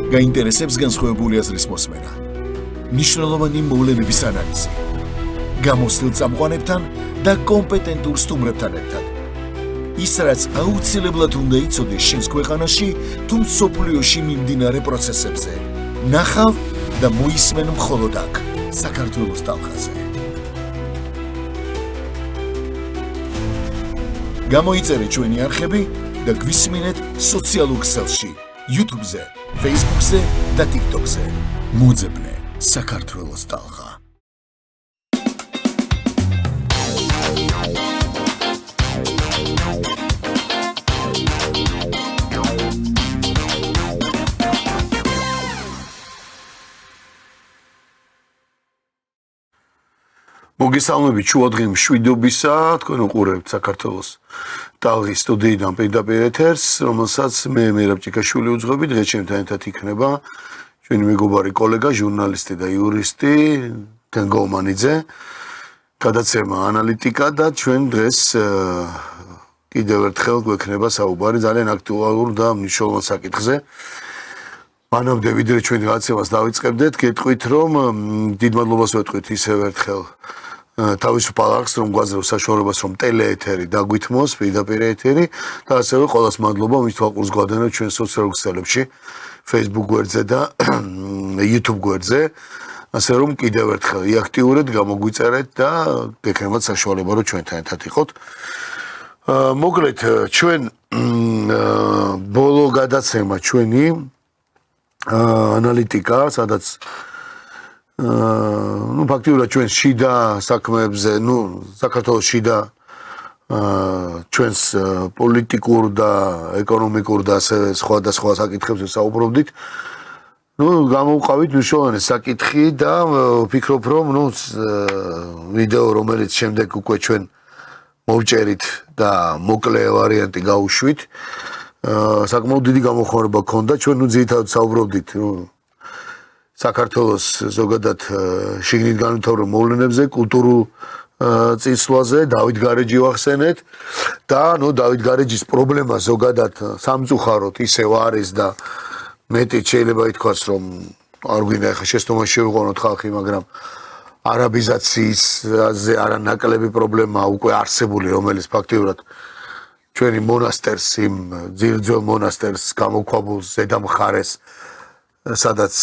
გაინტერესებს განსხვავებული აზრის მოსმენა. მნიშვნელოვანი მოვლენების ანალიზი. გამოცდილ წამყვანებთან და კომპეტენტურ სტუმრებთან ერთად. ის, რაც აუცილებლად უნდა იცოდეს შენს ქვეყანაში თუ მსოფლიოში მიმდინარე პროცესებზე. ნახავ და მოისმენ მხოლოდ აქ, საქართველოს ტალღაზე. გამოიწერე ჩვენი არხები და გვისმინეთ სოციალურ ქსელში, YouTube-ზე, Facebook-ზე და TikTok-ზე. მოძებნე საქართველოს ტალღა. მოგესალმებით შუადღე მშვიდობისა, თქვენ უყურებთ საქართველოს ტალღის სტუდიიდან პირდაპირ ეთერს, რომელსაც მე მერაბ ჭიქაშვილი უძღვები. დღეს ჩემთან ერთად იქნება ჩვენი მეგობარი კოლეგა, ჟურნალისტი და იურისტი თენგო ომანიძე, გადაცემა ანალიტიკა და ჩვენ დღეს კიდევ ერთხელ გვექნება საუბარი ძალიან აქტუალურ და მნიშვნელოვან საკითხზე. მანამდე ვიდრე ჩვენ გადაცემას დავიწყებდეთ, გეტყვით რომ დიდ მადლობას ვეთქვით ისევ ერთხელ თავისუფალ არხს, რომ გვაძლევს საშუალებას, რომ ტელეეთერი დაგვითმოს, პირდაპირ ეთერი და ასევე ყველას მადლობა, ვინც თვალყურს გვადევნებთ ჩვენ სოციალურ ქსელებში, Facebook გვერდზე და YouTube გვერდზე, ასე რომ კიდევ ერთხელ იაქტიურეთ, გამოგვიწერეთ და გექნებათ საშუალება, რომ ჩვენთან ერთად იყოთ. მოკლედ, ჩვენ ბოლო გადაცემა ჩვენი ანალიტიკა, სადაც ფაქტიურად ჩვენ შიდა საქმეებზე, საქართველოს შიდა ჩვენს პოლიტიკურ და ეკონომიკურ და ასევე სხვადასხვა საკითხებზე საუბრობდით. გამოვყავით მნიშვნელოვანი საკითხი და ვფიქრობ, რომ ვიდეო, რომელიც შემდეგ უკვე ჩვენ მოვჭერით და მოკლე ვარიანტი გავუშვით, საკმაოდ დიდი გამოხმარება ჰქონდა. ჩვენ ძირითადად საუბრობდით საქართველოს ზოგადად შიგნით განვითარებულ მოვლენებზე, კულტურულ წინსვლაზე, დავით გარეჯი ვახსენეთ და დავით გარეჯის პრობლემა ზოგადად სამწუხაროდ ისევ არის და მეტი შეიძლება ითქვას, რომ არ გვინდა ახლა შეცდომაში შევიყვანოთ ხალხი, მაგრამ არაბიზაციაზე არანაკლები პრობლემა უკვე არსებული, რომელიც ფაქტიურად ჩვენი მონასტერს, იმ ძირძველ მონასტერს გამოქვაბულს, ზედამხარეს, სადაც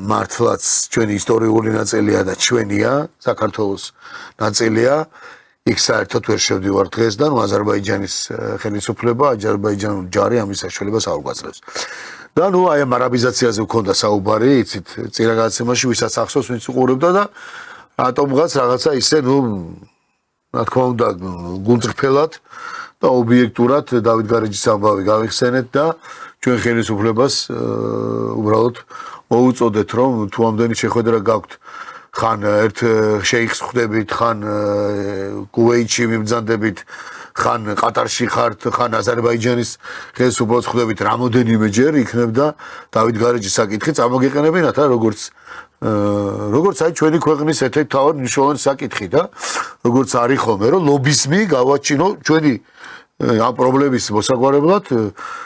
მართლაც ჩვენი ისტორიული ნაწილია და ჩვენია, საქართველოს ნაწილია, იქ საერთოდ ვერ შევდივარ დღეს და აზერბაიჯანის ხელისუფლება, აზერბაიჯანული ჯარი ამის საშუალებას არ გვაძლევს. და აი ამ არაბიზაციაზე ვქონდა საუბარი, იცით, წინა გადაცემაში ვისაც ახსოვს, ვინც უყურებდა და რატომღაც რაღაცა ისე, რა თქმა უნდა, გულწრფელად და ობიექტურად დავით გარეჯის ამბავი გავიხსენეთ და ჩვენ ხელისუფლებას უბრალოდ მოუწოდეთ, რომ თუ ამდენი შეხვედრა გაქვთ, ხან ერთ შეიხს ხვდებით, ხან კუვეითში მიმბრძანდებით, ხან ყატარში ხართ, ხან აზერბაიჯანის ხელისუფლებას ხვდებით, რამოდენიმე ჯერ იქნებდა დავით გარეჯის საკითხი წამოგეყენებინათ, როგორც აი ჩვენი ქვეყნის ერთ-ერთი თავად მნიშვნელოვანი საკითხი და როგორც არის ხოლმე, რომ ლობიზმი გავაჩინო ჩვენი ამ პრობლემის მოსაგვარებლად,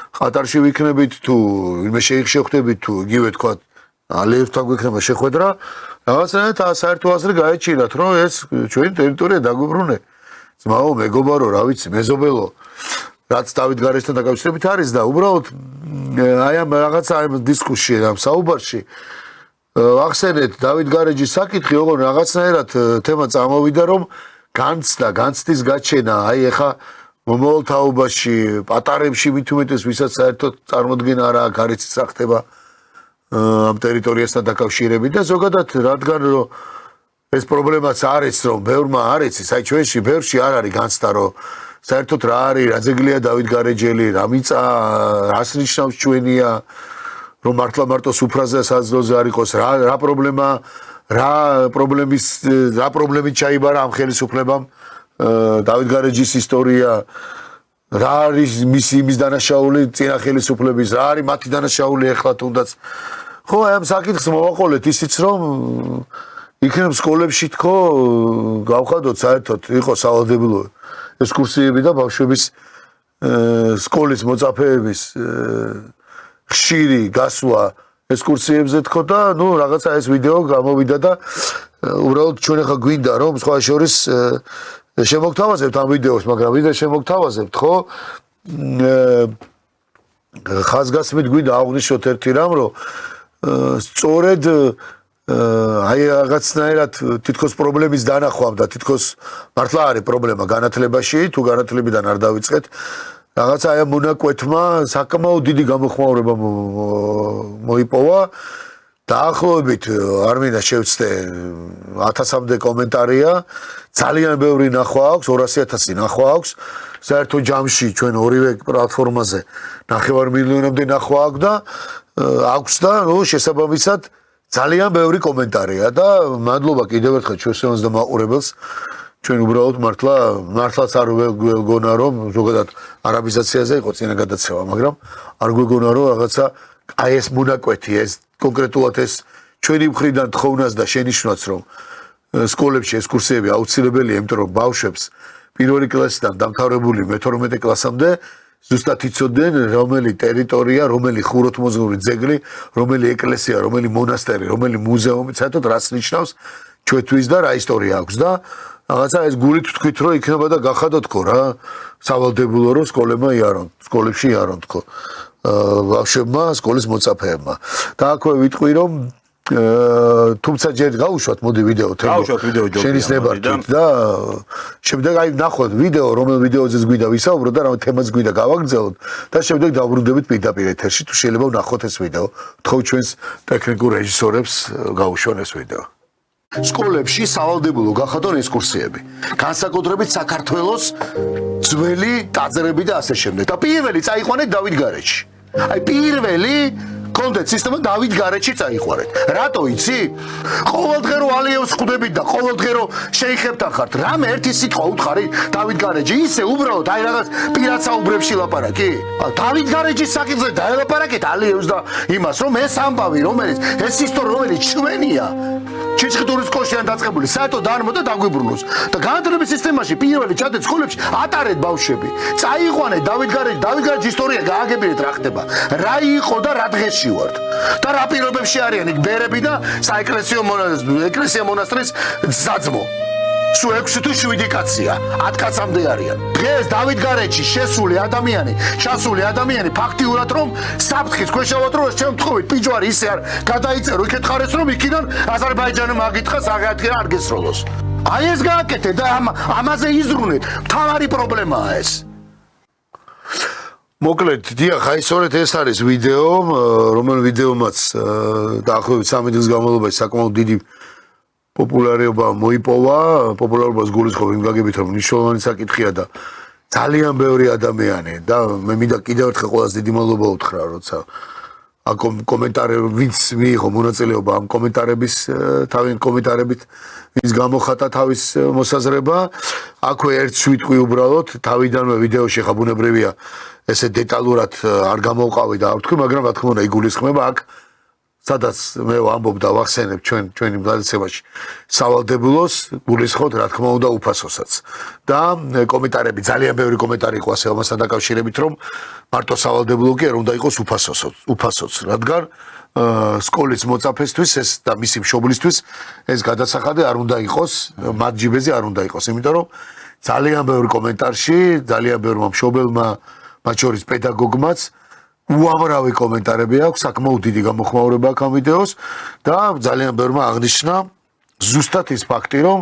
ყატარში ვიქნებით თუ ვინმე შეიხს შეხვდებით თუ იგივე თქვა ალიევთან გვექნება შეხვედრა, რაღაცნაირად საერთო აზრი გაეჩინათ, რომ ეს ჩვენი ტერიტორია დაგვიბრუნე. ძმაო, მეგობარო, რა ვიცი, მეზობელო, რაც დავით გარეჯთან დაკავშირებით არის და უბრალოდ აი ამ რაღაცა ამ დისკუსში, ამ საუბარში ახსენეთ დავით გარეჯის საკითხი, ოღონდ რაღაცნაირად თემა წამოვიდა, რომ განცდის გაჩენა, აი ეხა მომავალ თაობაში, პატარებში მით უმეტეს, ვისაც საერთოდ წარმოდგენა არ აქვს, არ იცის რა ხდება ამ ტერიტორიასთან დაკავშირებით და ზოგადად რადგან რომ ეს პრობლემაც არის, რომ ბევრმა არ იცის, აი ჩვენში ბევრში არ არის განცდა, რომ საერთოდ რა არის, რა ძეგლია დავით გარეჯელი, რა მიწა, რას ნიშნავს ჩვენია, რომ მართლა მარტო სუფრაზე საძროზე არ იყოს, რა პრობლემით ჩაიბარა ამ ხელისუფლებამ დავით გარეჯის ისტორია, რა არის იმის დანაშაული წინა ხელისუფლების, რა არის მათი დანაშაული ახლა თუნდაც. ხო, აი ამ საკითხს მოვაყოლეთ ისიც, რომ იქნებ სკოლებში თქო, გავხადოთ საერთოდ იყო სავალდებულო ექსკურსიები და ბავშვების სკოლის მოწაფეების ხშირი გასვლა ესკურსიებზე თქო და ნუ რაღაცა ეს ვიდეო გამოვიდა და უბრალოდ ჩვენ ახლა გვინდა რომ სხვა შორის შემოგთავაზებთ ამ ვიდეოს, მაგრამ ვიდრე შემოგთავაზებთ, ხო? ხაზგასმით გვინდა აღვნიშნოთ ერთი რამ, რომ სწორედ აი რაღაცნაირად თითქოს პრობლემის დანახვამ და თითქოს მართლა არის პრობლემა განათლებაში, თუ განათლებიდან არ დავიწყეთ, რაღაცა აი მონაკვეთმა საკმაოდ დიდი გამოხმაურება მოიპოვა. დაახლოებით არ მინდა შევცდე 1000-მდე კომენტარია, ძალიან ბევრი ნახვა აქვს, 200,000 ნახვა აქვს. საერთო ჯამში ჩვენ ორივე პლატფორმაზე 9 მილიონამდე ნახვა აქვს და ნუ შესაბამისად ძალიან ბევრი კომენტარია და მადლობა კიდევ ერთხელ ჩვენს და მაყურებელს. ჩვენ უბრალოდ მართლაც არ გვეგონა რომ ზოგადად არაბიზაციაზე იყო წინა გადაცემა, მაგრამ არ გვეგონა რომ რაღაცა აი ეს მონაკვეთი, ეს კონკრეტულად ეს ჩვენი მხრიდან თხოვნას და შენიშვნაც რომ სკოლებში ესკურსიები აუცილებელია, იმიტომ რომ ბავშვებს პირველი კლასიდან დამთავრებული მე-12 კლასამდე ზუსტად იცოდნენ რომელი ტერიტორია, რომელი ხუროთმოძღვრული ძეგლი, რომელი ეკლესია, რომელი მონასტერი, რომელი მუზეუმი, საერთოდ რას ნიშნავს ჩვენთვის და რა ისტორია აქვს და რაღაცა ეს გულით ვთქვით რომ იქნება და გახადოთ თქო რა სავალდებულო რომ სკოლებში იარონ თქო ბავშვებმა, სკოლის მოწაფეებმა. და აქვე ვიტყვი რომ თუმცა ჯერ გავუშვათ მოდი ვიდეო შენის ნებართვით და შემდეგ აი ნახოთ ვიდეო რომელ ვიდეოზეც გვიდა ვისაუბროთ და რა თემას გვიდა გავაგრძელოთ და შემდეგ დავბრუნდებით პირდაპირ ეთერში თუ შეიძლება ვნახოთ ეს ვიდეო. თხოვ ჩვენს ტექნიკურ რეჟისორებს გავუშვან ეს ვიდეო. სკოლებში სავალდებულო გახადონ ესკურსიები. განსაკუთრებით საქართველოს ძველი ტაძრები და ასე შემდეგ. და პირველი წაიყვანეთ დავითგარეჯში. აი პირველი კონდეთ სისტემა დავითგარეჯში წაიყვანეთ. რატო იცი? ყოველდღე რო ალიევს ხვდებით და ყოველდღე რო შეიხებთან ხართ, რამე ერთი სიტყვა უთხარი დავითგარეჯი. ისე უბრალოდ აი რაღაც პირად საუბრებში ლაპარაკი. დავითგარეჯის საკითხზე დაელაპარაკეთ ალიევს და იმას რომ ეს ამბავი რომელიც ეს ისტორია რომელიც ჩვენია ჩიჩხიტურის სკოლშია დაწყებული, საერთოდ არ მოდა დაგვიბრუნოს. და განათლების სისტემაში პირველი ჩადეთ სკოლებში ატარეთ ბავშვები. წაიყვანეთ დავითგარეჯის ისტორია გააგებინეთ რა ხდება. რა იყო და რა დღეში ვართ. და რა პირობებში არიან იქ ბერები და ეკლესია მონასტრის საძმო. სულ 6 თუ 7 კაცია, 10 კაცამდე არიან. დღეს დავითგარეჯში შესული ადამიანი ფაქტიურად რომ საფრთხის ქვეშავად რომ შემთხვევით პიჯვარი ისე არ გადაიწერო, იქეთ ხარეს რომ იქიდან აზერბაიჯანმა აგითხა საგადქია არ გესროლოს. აი ეს გააკეთეთ და ამაზე იზრუნეთ. მთავარი პრობლემაა ეს. მოკლედ, დიახ, აი სწორედ ეს არის ვიდეო, რომელ ვიდეომაც დაახლოებით 3 დღის განმავლობაში საკმაოდ დიდი პოპულარობა მოიპოვა, პოპულარობას გულისხმობ იმ გაგებით რომ მნიშვნელოვანი საკითხია და ძალიან ბევრი ადამიანი და მე მინდა კიდევ ერთხელ ყველას დიდი მადლობა უთხრა, როცა ამ კომენტარები ვინც მიიღო მონაწილეობა ამ კომენტარებით ვინც გამოხატა თავის მოსაზრება, აქვე ერთს ვიტყვი უბრალოდ თავიდანვე ვიდეოში ხა ბუნებრივია ესე დეტალურად არ გამოვყავი და არ ვთქვი, მაგრამ რა თქმა უნდა იგულისხმება აქ სადაც მე ვამბობ და ვახსენებ ჩვენი გადაცემაში სავალდებულოს გულისხმობთ რა თქმა უნდა უფასოსაც და კომენტარები ძალიან ბევრი კომენტარი იყო ასე ამასთან დაკავშირებით რომ მარტო სავალდებულო კი არ უნდა იყოს უფასოც რადგან სკოლის მოწაფესთვის ეს და მისი მშობლისთვის ეს გადასახადი არ უნდა იყოს მათ ჯიბეზე არ უნდა იყოს იმიტომ რომ ძალიან ბევრი კომენტარში ძალიან ბევრმა მშობელმა მათ შორის პედაგოგმაც უამრავი კომენტარები აქვს, საკმაოდ დიდი გამოხმაურება აქვს ამ ვიდეოს და ძალიან ბევრმა აღნიშნა ზუსტად ის ფაქტი, რომ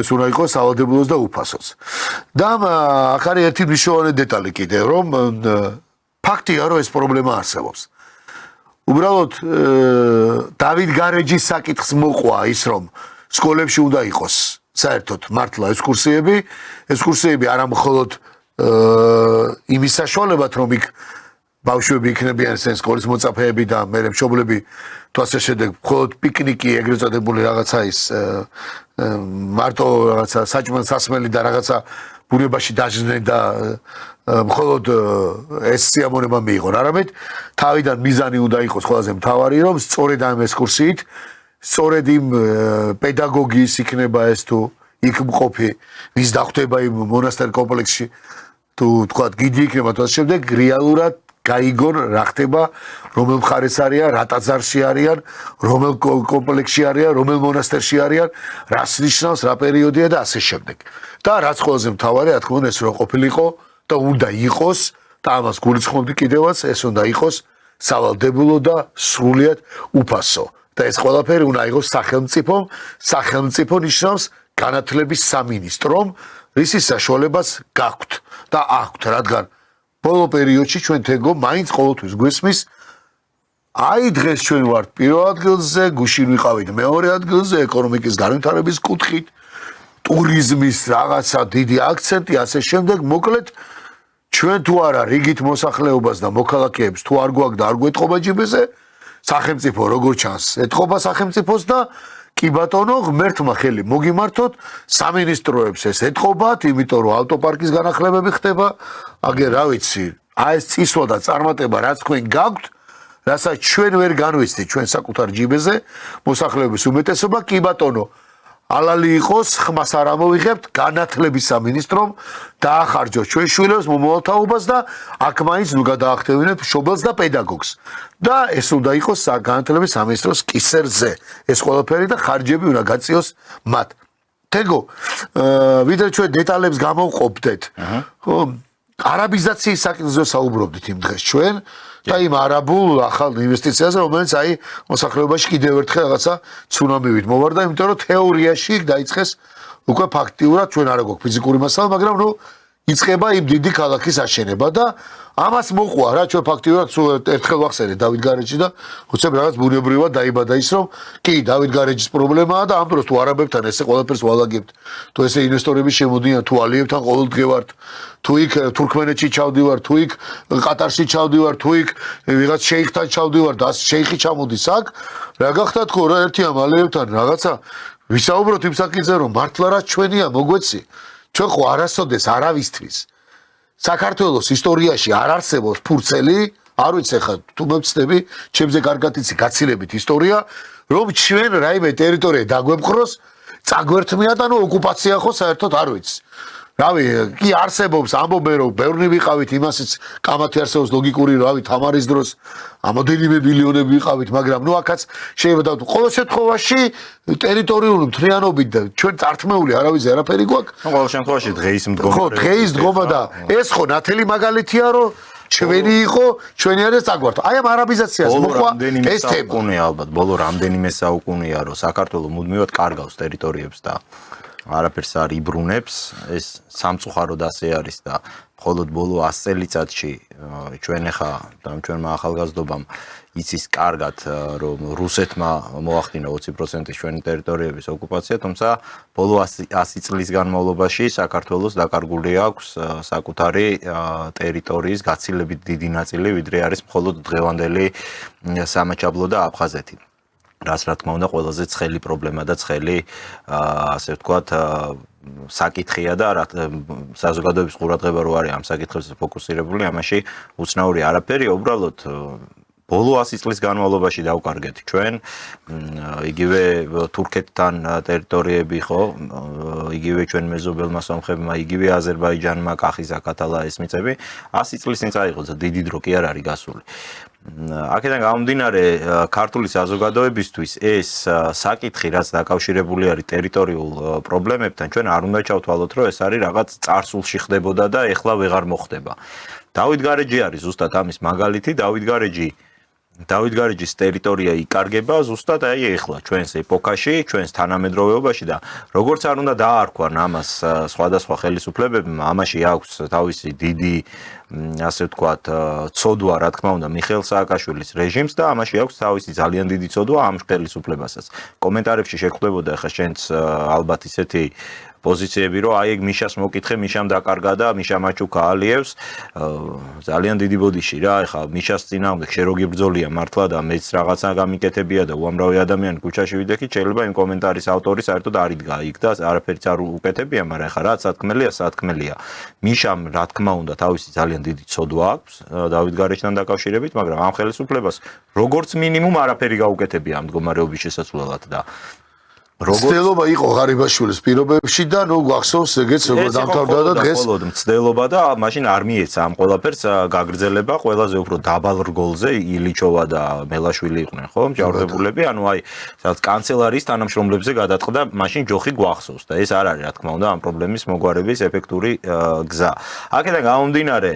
ეს უნდა იყოს სავალდებულოს და უფასოც. და აქ არის ერთი მნიშვნელოვანი დეტალი კიდევ, რომ ფაქტია, რომ ეს პრობლემა არსებობს. უბრალოდ დავითგარეჯის საკითხს მოყვა ის, რომ სკოლებში უნდა იყოს საერთოდ მართლა ესკურსიები არა მხოლოდ იმის საშუალებად, რომ იქ ბავშვები იქნებიან სკოლის მოწაფეები და მე მშობლები თუ ასე შემდეგ მხოლოდ პიკნიკი ეგრეთ წოდებული რაღაცა ის მარტო რაღაცა საჭმელ-სასმელი და რაღაცა ბუნებაში დაჟდნენ და მხოლოდ ეს სიამონება მიიღონ. არამედ თავიდან მიზანი უნდა იყოს ყველაზე მთავარი, რომ სწორედ ამ ესკურსიით, სწორედ იმ პედაგოგის იქნება ეს თუ იქ მყოფი, ვის დახვდება იმ მონასტერ კომპლექსში თუ თქვა გიდი იქნება თუ ასე შემდეგ რეალურად გაიგონ რა ხდება, რომელ მხარეს არიან, რა ტაძარში არიან, რომელ კომპლექსში არიან, რომელ მონასტერში არიან, რას ნიშნავს, რა პერიოდია და ასე შემდეგ. და რაც ყველაზე მთავარი, რა თქმა უნდა, ეს რომ ყოფილიყო და უნდა იყოს და ამას გულისხმობდი კიდევაც, ეს უნდა იყოს სავალდებულო და სრულიად უფასო. და ეს ყველაფერი უნდა იყოს სახელმწიფომ, სახელმწიფო ნიშნავს განათლების სამინისტრომ, რისის საშუალებას გაქვთ და აქვთ, რადგან ბოლო პერიოდში ჩვენ თეგო მაინც ყოველთვის გვესმის აი დღეს ჩვენ ვართ პირველ ადგილზე, გუშინ ვიყავით მეორე ადგილზე ეკონომიკის განვითარების კუთხით, ტურიზმის რაღაცა დიდი აქცენტი, ასე შემდეგ, მოკლედ ჩვენ თუ არა რიგით მოსახლეობას და მოქალაქეებს თუ არ გვაქვს და არ გვეთყობა ჯიბეზე, სახელმწიფო როგორ ჩანს, ეთყობა სახელმწიფოს და კი ბატონო, ღმერთმა ხელი მოგიმართოთ, სამინისტროებს ეს ეთყობათ, იმიტომ რომ ავტოპარკის განახლებები ხდება, აგერ რა ვიცი, აი ეს წისვლა და წარმატება რაც თქვენ გაქვთ, რასაც ჩვენ ვერ განვიცდით ჩვენ საკუთარ ჯიბეზე, მოსახლეობის უმეტესობა, კი ბატონო, ალალი იყოს, ხმას არ ამოვიღებთ, განათლების სამინისტრომ დაახარჯოს ჩვენ შვილებს მომავალთაობას და აქ მაინც ნუ გადაახტევინებთ მშობელს და პედაგოგს. და ეს უნდა იყოს განათლების სამინისტროს კისერზე. ეს ყველაფერი და ხარჯები უნდა გაწიოს მათ. თეგო, ვიდრე ჩვენ დეტალებს გამოვყოფდეთ, ხო, არაბიზაციის საკითხზე საუბრობდით იმ დღეს ჩვენ და იმ არაბულ ახალ ინვესტიციაზე, რომელიც აი მოსახლეობაში კიდევ ერთხელ რაღაცა ცუნამივით მოვარდა, იმიტომ რომ თეორიაში დაიწყეს უკვე ფაქტიურად ჩვენ არ გვაქვს ფიზიკური მასალა, მაგრამ ნუ იწყება იმ დიდი ქალაქის აშენება და ამას მოყვა რა ჩვენ ფაქტიურად ერთხელ ვახსენეთ დავით გარეჯი და უცებ რაღაც ბუნებრივად დაიბადა ის რომ კი დავით გარეჯის პრობლემაა და ამ დროს თუ არაბებთან ესე ყველაფერს ვალაგებთ თუ ესე ინვესტორები შემოდიან თუ ალიევთან ყოველდღე ვართ თუ იქ თურქმენეთში ჩავდივარ თუ იქ ყატარში ჩავდივარ თუ იქ ვიღაც შეიხთან ჩავდივარ და შეიხი ჩამოდის აქ რა გახდა თქო რა ერთი ამ ალიევთან რაღაცა ვისაუბროთ იმ საკითხზე რომ მართლა რა ჩვენია მოგვეცი ჩვენ ხო არასოდეს არავისთვის საქართველოს ისტორიაში არ არსებობს ფურცელი, არ ვიცი ხა თუ მევცდები, ჩემზე კარგად იცი გაცილებით ისტორია, რომ ჩვენ რაიმე ტერიტორია დაგვემხროს, წაგვერთმია და ნუ ოკუპაცია ხო საერთოდ არ ვიცი. რავი, კი არსებობს ამბობენ რომ ბევრი ვიყავით იმასაც კამათი არსებობს ლოგიკური რავი თამარის დროს ამოდენიმე მილიონები ვიყავით, მაგრამ ნუ აქაც შეიძლება და ყოველ შემთხვევაში ტერიტორიული მთლიანობით და ჩვენ წართმეული არავის არაფერი გვაქვს. ნუ ყოველ შემთხვევაში დღეის მდგომა. ხო, დღეის მდგომა და ეს ხო ნათელი მაგალითია რომ ჩვენი იყო, ჩვენი არის წაგვართ. აი ამ არაბიზაციას მოყვა ეს თემა. ალბათ, ბოლო რამდენიმე საუკუნეა რომ საქართველოს მუდმივად კარგავს ტერიტორიებს და არაფერს არ იბრუნებს, ეს სამწუხაროდ ასე არის და მხოლოდ ბოლო 100 წელიწადში ჩვენ ახლა ჩვენმა ახალგაზრდობამ იცის კარგად რომ რუსეთმა მოახდინა 20% ჩვენი ტერიტორიების ოკუპაცია, თუმცა ბოლო 100 წლის განმავლობაში საქართველოს დაკარგული აქვს საკუთარი ტერიტორიის გაცილებით დიდი ნაწილი, ვიდრე არის მხოლოდ დღევანდელი სამაჩაბლო და აფხაზეთი. რაც რა თქმა უნდა ყველაზე ცხელი პრობლემა და ცხელი ასე ვთქვათ საკითხია და საზოგადოების ყურადღება რო არის ამ საკითხებზე ფოკუსირებული, ამაში უცნაური არაფერია, უბრალოდ ბოლო 100 წლის განმავლობაში დავკარგეთ ჩვენ იგივე თურქეთთან ტერიტორიები ხო, იგივე ჩვენ მეზობელმა სომხებმა, იგივე აზერბაიჯანმა, კახიზა, ქათალა ეს მიწები 100 წლის წინ წაიღო და დიდი დრო კი არ არის გასული. აქედან გამომდინარე ქართული საზოგადოებისთვის ეს საკითხი რაც დაკავშირებული არის ტერიტორიულ პრობლემებთან ჩვენ არ უნდა ჩავთვალოთ რომ ეს არის რაღაც წარსულში ხდებოდა და ეხლა ვეღარ მოხდება. დავით გარეჯი არის ზუსტად ამის მაგალითი. დავით გარეჯის ტერიტორია იკარგება ზუსტად აი ეხლა ჩვენს ეპოქაში, ჩვენს თანამედროვეობაში და როგორც არ უნდა დაარქვან ამას სხვადასხვა ხელისუფლებებმა, ამაში აქვს თავისი დიდი ასე ვთქვათ, ცოდვა, რა თქმა უნდა, მიხეილ სააკაშვილის რეჟიმს და ამაში აქვს თავისი ძალიან დიდი ცოდვა ამ ხელისუფლებასაც. კომენტარებში შეხვდებოდა ახლა შენც ალბათ ისეთი პოზიციები რომ აი ეგ მიშას მოკითხე, მიშამ დაკარგა და მიშა მაჩუკა ალიევს ძალიან დიდი ბოდიში რა, ეხლა მიშას წინააღმდეგ შე რო გიბრძოლია მართლა და მეც რაღაცა გამიკეთებია და უამრავი ადამიანი ქუჩაში ვიდექით, შეიძლება იმ კომენტარის ავტორი საერთოდ არ იდგა იქ და არაფერიც არ უკეთებია, მაგრამ ეხლა რა სათქმელია. მიშამ რა თქმა უნდა თავისი ძალიან დიდი ცოდვა აქვს დავით გარეჯთან დაკავშირებით, მაგრამ ამ ხელისუფლებას როგორც მინიმუმ არაფერი გაუკეთებია ამ მდგომარეობის შესაძლებლად და მცდელობა იყო ღარიბაშვილის პირობებში და ნუ გახსოვს ეგეც როგორ დამთავრდა და დღეს მცდელობა და მაშინ არ მიეცა ამ ყველაფერს გაგრძელება ყველაზე უფრო დაბალ რგოლზე ილიჩოვა და მელაშვილი იყვნენ ხო მჯავრდებულები ანუ აი სადაც კანცელარიის თანამშრომლებზე გადაწყდა მაშინ ჯოხი გვახსოვს და ეს არ არის რა თქმა უნდა ამ პრობლემის მოგვარების ეფექტური გზა აქედან გამომდინარე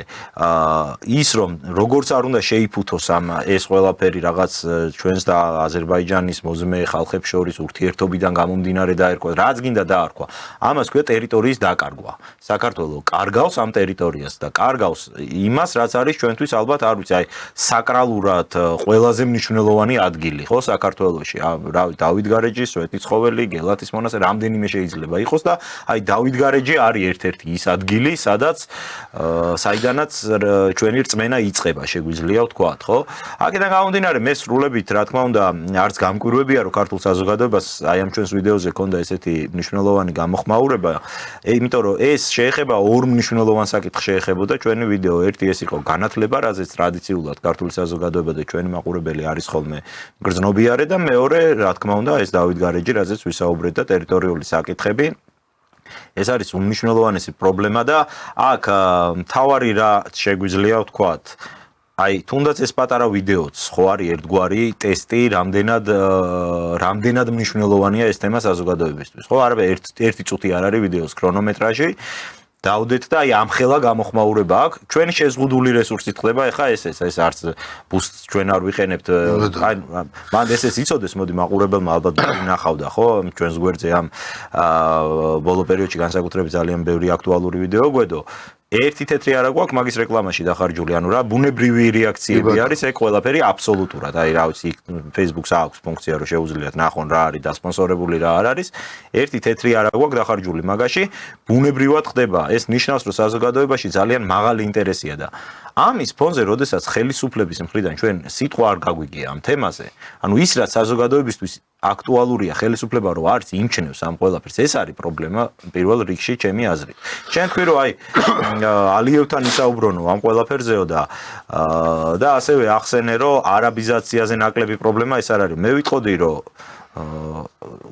ის რომ როგორც არ უნდა შეიფუთოს ამ ეს ყველაფერი რაღაც ჩვენს და აზერბაიჯანის მოზმე ხალხებს შორის ურთიერთობიდან გამომდინარე დაერქვა რაც გინდა დაარქვა ამას ქვია ტერიტორიის დაკარგვა საქართველოს კარგავს ამ ტერიტორიას და კარგავს იმას რაც არის ჩვენთვის ალბათ არ ვიცი აი საკრალურად ყველაზე მნიშვნელოვანი ადგილი ხო საქართველოში დავითგარეჯი სვეტიცხოველი გელათის მონასტერი რამდენიმე შეიძლება იყოს და აი დავითგარეჯი არის ერთ-ერთი ის ადგილი სადაც საიდანაც ჩვენი რწმენა იწყება შეგვიძლია ვთქვათ ხო აქედან გამომდინარე მე სრულებით რა თქმა უნდა არც გამკვირვებია რომ ქართულ საზოგადოებას აი ამ ჩვენს ვიდეოზე ქონდა ესეთი მნიშვნელოვანი გამოხმაურება იმიტომ რომ ეს შეეხება ორ მნიშვნელოვან საკითხს შეეხებოდა ჩვენი ვიდეო ერთი ეს იყო განათლება რაზეც ტრადიციულად ქართული საზოგადოება და ჩვენი მაყურებელი არის ხოლმე გრძნობიარე და მეორე რა თქმა უნდა ეს დავითგარეჯი რაზეც ვისაუბრეთ და ტერიტორიული საკითხები ეს არის უმნიშვნელოვანესი პრობლემა და აქ მთავარი რა შეგვიძლია ვთქვათ აი თუნდაც ეს პატარა ვიდეოც ხო არის ერთგვარი ტესტი რამდენად მნიშვნელოვანია ეს თემა საზოგადოებისთვის ხო არა ერთი წუთი არ არის ვიდეოს ქრონომეტრაჟი დავდეთ და აი ამხელა გამოხმაურება აქვს ჩვენი შეზღუდული რესურსით ხდება ეხა ეს არც ბუსტს ჩვენ არ ვიყენებთ აი მან ეს იცოდეს მოდი მაყურებელმა ალბათ ნახავდა ხო ჩვენს გვერდზე ამ ბოლო პერიოდში განსაკუთრებით ძალიან ბევრი აქტუალური ვიდეო გვედო ერთი თეთრი არა გვაქვს მაგის რეკლამაში დახარჯული ანუ რა ბუნებრივი რეაქციები არის ეგ ყველაფერი აბსოლუტურად აი რა ვიცი Facebook-ს აქვს ფუნქცია რომ შეუძლიათ ნახონ რა არის დასპონსორებული რა არ არის ერთი თეთრი არა გვაქვს დახარჯული მაგაში ბუნებრივად ხდება ეს ნიშნავს რომ საზოგადოებაში ძალიან მაღალი ინტერესია და ამის ფონზე როდესაც ხელისუფლების მხრიდან ჩვენ სიტყვა არ გაგვიგია ამ თემაზე ანუ ის რაც საზოგადოებისთვის აქტუალურია ხელისუფლება რომ არც იმჩნევს ამ ყველაფერს ეს არის პრობლემა პირველ რიგში ჩემი აზრით შენ თქვი რომ აი ალიევთან ისაუბრონო ამ ყველაფერზეო და ასევე ახსენე რომ არაბიზაციაზე ნაკლები პრობლემა ეს არ არის მე ვიტყოდი რომ